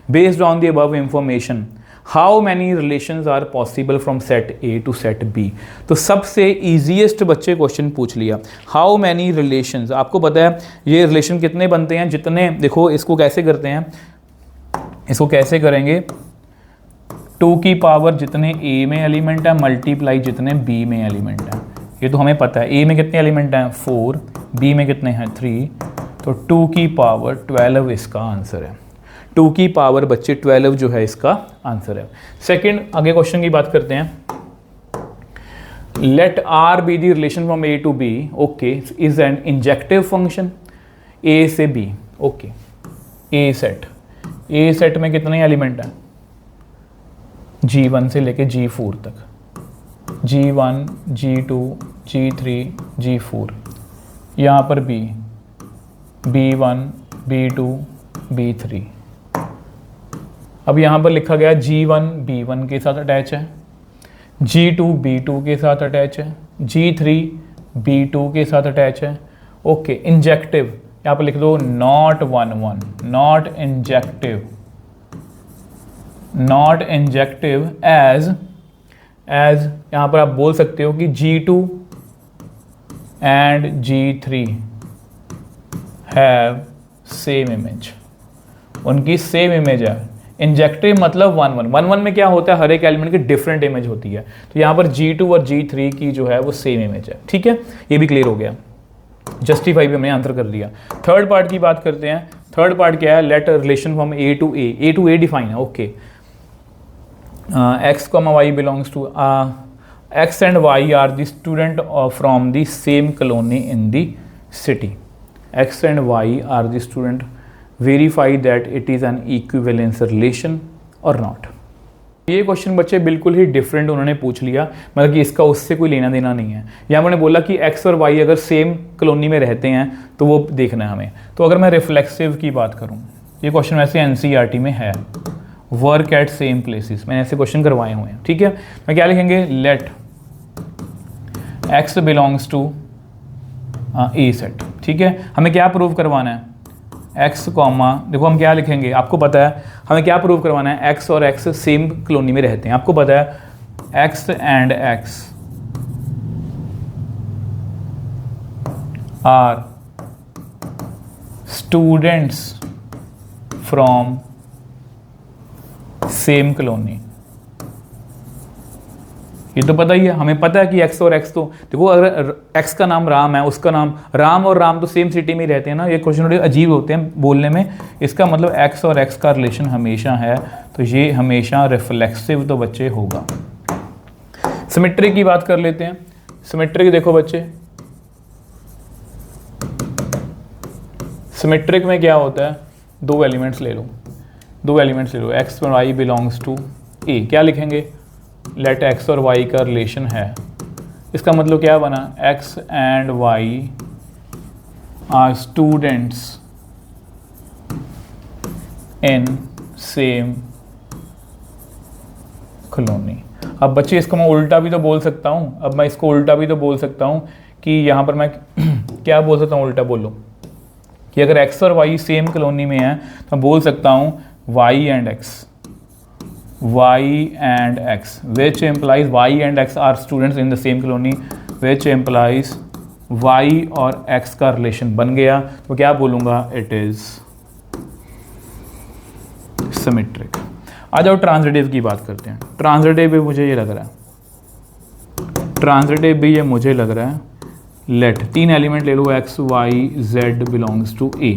based on the above information, how many relations are possible from set A to set B. तो सबसे ईजीएस्ट बच्चे क्वेश्चन पूछ लिया, हाउ मैनी रिलेशंस। आपको पता है ये रिलेशन कितने बनते हैं, जितने, देखो इसको कैसे करते हैं, इसको कैसे करेंगे, 2 की पावर जितने ए में एलिमेंट है मल्टीप्लाई जितने बी में एलिमेंट है। ये तो हमें पता है, ए में कितने एलिमेंट हैं 4, बी में कितने हैं 3, तो 2 की पावर 12 इसका आंसर है। 2 की पावर बच्चे 12 जो है इसका आंसर है। सेकंड, आगे क्वेश्चन की बात करते हैं। Let R be the relation from A to B, okay, is an injective function A से बी। ओके, ए सेट में कितने एलिमेंट हैं, G1 से लेके G4 तक, G1 G2 G3 G4, यहाँ पर B, B1 B2 B3। अब यहाँ पर लिखा गया G1 B1 के साथ अटैच है, G2 B2 के साथ अटैच है, G3 B2 के साथ अटैच है। ओके, इंजेक्टिव यहाँ पर लिख दो नॉट 1 1, नॉट इंजेक्टिव एज यहाँ पर आप बोल सकते हो कि G2 and G3 have same image, उनकी सेम इमेज है। इंजेक्टिव मतलब 1 1, 1 1 में क्या होता है, हर एक एलिमेंट की डिफरेंट इमेज होती है, तो यहाँ पर G2 और G3 की जो है वो सेम इमेज है। ठीक है, ये भी क्लियर हो गया, जस्टिफाई भी हमने आंसर कर दिया। थर्ड पार्ट की बात करते हैं। थर्ड पार्ट क्या है, let relation from A to A define है। Okay, x comma y belongs to x and y are the student from the same colony in the city. X and y are the student, verify that it is an equivalence relation or not. ये question बच्चे बिल्कुल ही different उन्होंने पूछ लिया, मतलब कि इसका उससे कोई लेना देना नहीं है। यहाँ उन्होंने बोला कि एक्स और वाई अगर सेम कॉलोनी में रहते हैं तो वो देखना है हमें। तो अगर मैं रिफ्लेक्सिव की बात करूँ, ये क्वेश्चन वैसे एनसीईआरटी में है, वर्क एट सेम प्लेसेस, मैंने ऐसे क्वेश्चन करवाए हुए हैं, ठीक है। मैं क्या लिखेंगे, let x belongs to a set, ठीक है। हमें क्या प्रूव करवाना है, एक्स कॉमा, देखो हम क्या लिखेंगे, आपको पता है हमें क्या प्रूव करवाना है, एक्स और एक्स सेम कॉलोनी में रहते हैं। आपको पता है x and x are students from same colony, ये तो पता ही है, हमें पता है कि x और x, तो देखो अगर x का नाम राम है, उसका नाम राम, और राम तो सेम सिटी में ही रहते हैं ना। ये क्वेश्चन थोड़े अजीब होते हैं बोलने में, इसका मतलब x और x का रिलेशन हमेशा है, तो ये हमेशा रिफ्लेक्सिव तो बच्चे होगा। सिमेट्री की बात कर लेते हैं। सिमेट्रिक देखो बच्चे, सिमेट्रिक में क्या होता है, दो एलिमेंट्स ले लो, x और y बिलोंग्स टू a, क्या लिखेंगे, लेट x और y का रिलेशन है। इसका मतलब क्या बना, x and y are students in same colony. अब बच्चे इसको मैं उल्टा भी तो बोल सकता हूँ, अब मैं इसको उल्टा भी तो बोल सकता हूँ कि यहाँ पर मैं क्या बोल सकता हूँ, उल्टा बोलो कि अगर x और y सेम कॉलोनी में है तो मैं बोल सकता हूँ y and x, which implies y and x are students in the same colony, which implies y और x का रिलेशन बन गया, तो क्या बोलूँगा, इट इज सिमेट्रिक। आ जाओ ट्रांजिटिव की बात करते हैं। ट्रांजिटिव भी मुझे ये लग रहा है, लेट तीन एलिमेंट ले लो, x y z belongs to a,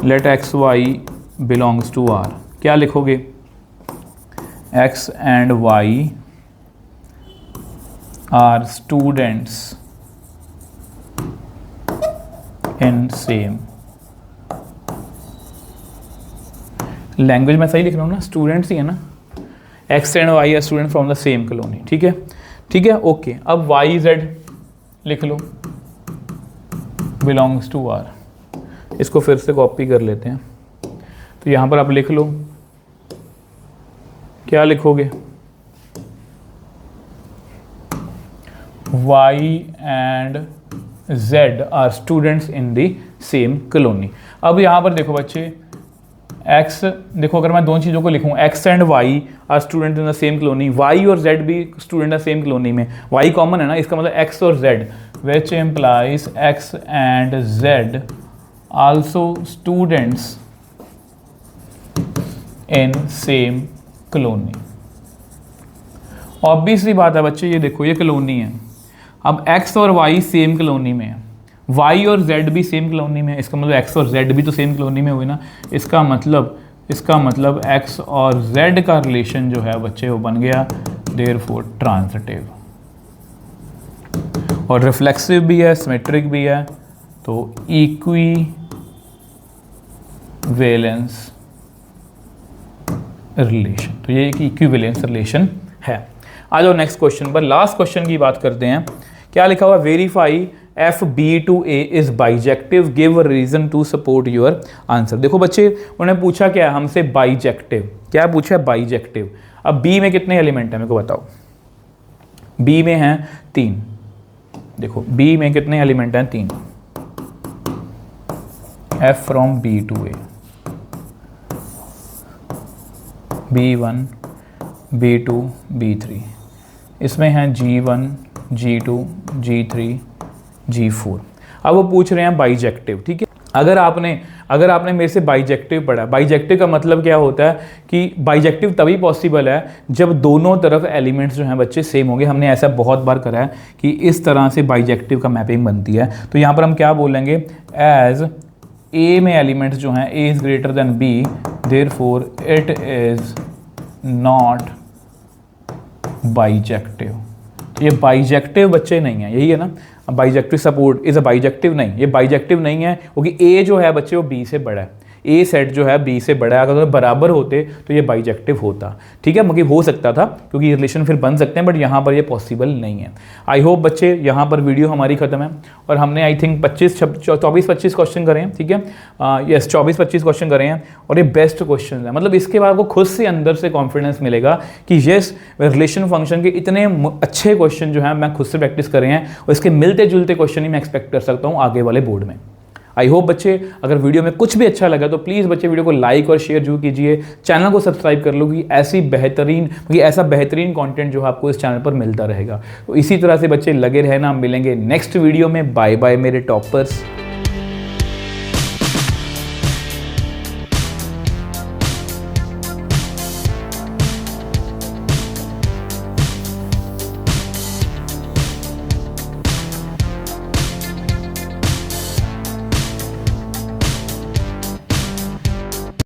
let x y belongs to r, क्या लिखोगे, x and y are students in same, language में सही लिख रहा हूँ ना, स्टूडेंट्स ही है ना, x and y are students from the same colony, ठीक है, ओके। अब y z लिख लो, बिलोंग्स टू r, इसको फिर से कॉपी कर लेते हैं। तो यहाँ पर आप लिख लो, क्या लिखोगे, y and z are students in the same colony. अब यहाँ पर देखो बच्चे, x, देखो अगर मैं दोनों चीज़ों को लिखूँ, x and y are student in the same colony, y और z भी स्टूडेंट है सेम कॉलोनी में, y कॉमन है ना, इसका मतलब x और z, which implies x and z also students in same colony. Obviously बात है बच्चे, ये देखो ये कॉलोनी है, अब x और y सेम कॉलोनी में है, y और z भी सेम कॉलोनी में है, इसका मतलब x और z भी तो सेम कॉलोनी में हुए ना, इसका मतलब x और z का रिलेशन जो है बच्चे वो बन गया देयरफॉर ट्रांजिटिव। और रिफ्लेक्सिव भी है, सिमेट्रिक भी है, तो इक्विवेलेंस रिलेशन, तो ये एक इक्विवेलेंस रिलेशन है। आ जाओ नेक्स्ट क्वेश्चन पर, लास्ट क्वेश्चन की बात करते हैं। क्या लिखा हुआ, verify f B to A is bijective, give reason to support your answer. देखो बच्चे उन्होंने पूछा क्या है हमसे, बाइजेक्टिव, क्या पूछा है, बाइजेक्टिव। अब बी में कितने एलिमेंट हैं मेरे को बताओ, बी में हैं 3, देखो बी में कितने एलिमेंट हैं, 3, f from B to A, B1, B2, B3, इसमें हैं G1, G2, G3, G4। अब वो पूछ रहे हैं बाइजेक्टिव, ठीक है। अगर आपने मेरे से बाइजेक्टिव पढ़ा, बाइजेक्टिव का मतलब क्या होता है कि बाइजेक्टिव तभी पॉसिबल है जब दोनों तरफ एलिमेंट्स जो हैं बच्चे सेम होंगे। हमने ऐसा बहुत बार करा है कि इस तरह से बाइजेक्टिव का मैपिंग बनती है। तो यहाँ पर हम क्या बोलेंगे, एज ए में एलिमेंट्स जो हैं A is greater than B, therefore it is not bijective. ये बाइजेक्टिव बच्चे नहीं है, यही है ना, bijective support is a bijective नहीं, ये बाइजेक्टिव नहीं है क्योंकि ए जो है बच्चे वो बी से बड़ा है। ए सेट जो है बी से बड़ा है, अगर बराबर होते तो ये बाइजेक्टिव होता। ठीक है, मतलब हो सकता था क्योंकि रिलेशन फिर बन सकते हैं, बट यहाँ पर ये पॉसिबल नहीं है। आई होप बच्चे यहाँ पर वीडियो हमारी खत्म है और हमने आई थिंक 24-25 क्वेश्चन करे हैं। ठीक है, यस 24-25 क्वेश्चन करे हैं और ये बेस्ट क्वेश्चन है। मतलब इसके बाद आपको खुद से अंदर से कॉन्फिडेंस मिलेगा कि यस रिलेशन फंक्शन के इतने अच्छे क्वेश्चन जो है मैं खुद से प्रैक्टिस करे हैं और इसके मिलते जुलते क्वेश्चन ही मैं एक्सपेक्ट कर सकता हूँ आगे वाले बोर्ड में। आई होप बच्चे अगर वीडियो में कुछ भी अच्छा लगा तो प्लीज़ बच्चे वीडियो को लाइक और शेयर जरूर कीजिए, चैनल को सब्सक्राइब कर लो कि ऐसा बेहतरीन कंटेंट जो है आपको इस चैनल पर मिलता रहेगा। तो इसी तरह से बच्चे लगे रहना, मिलेंगे नेक्स्ट वीडियो में। बाय बाय मेरे टॉपर्स।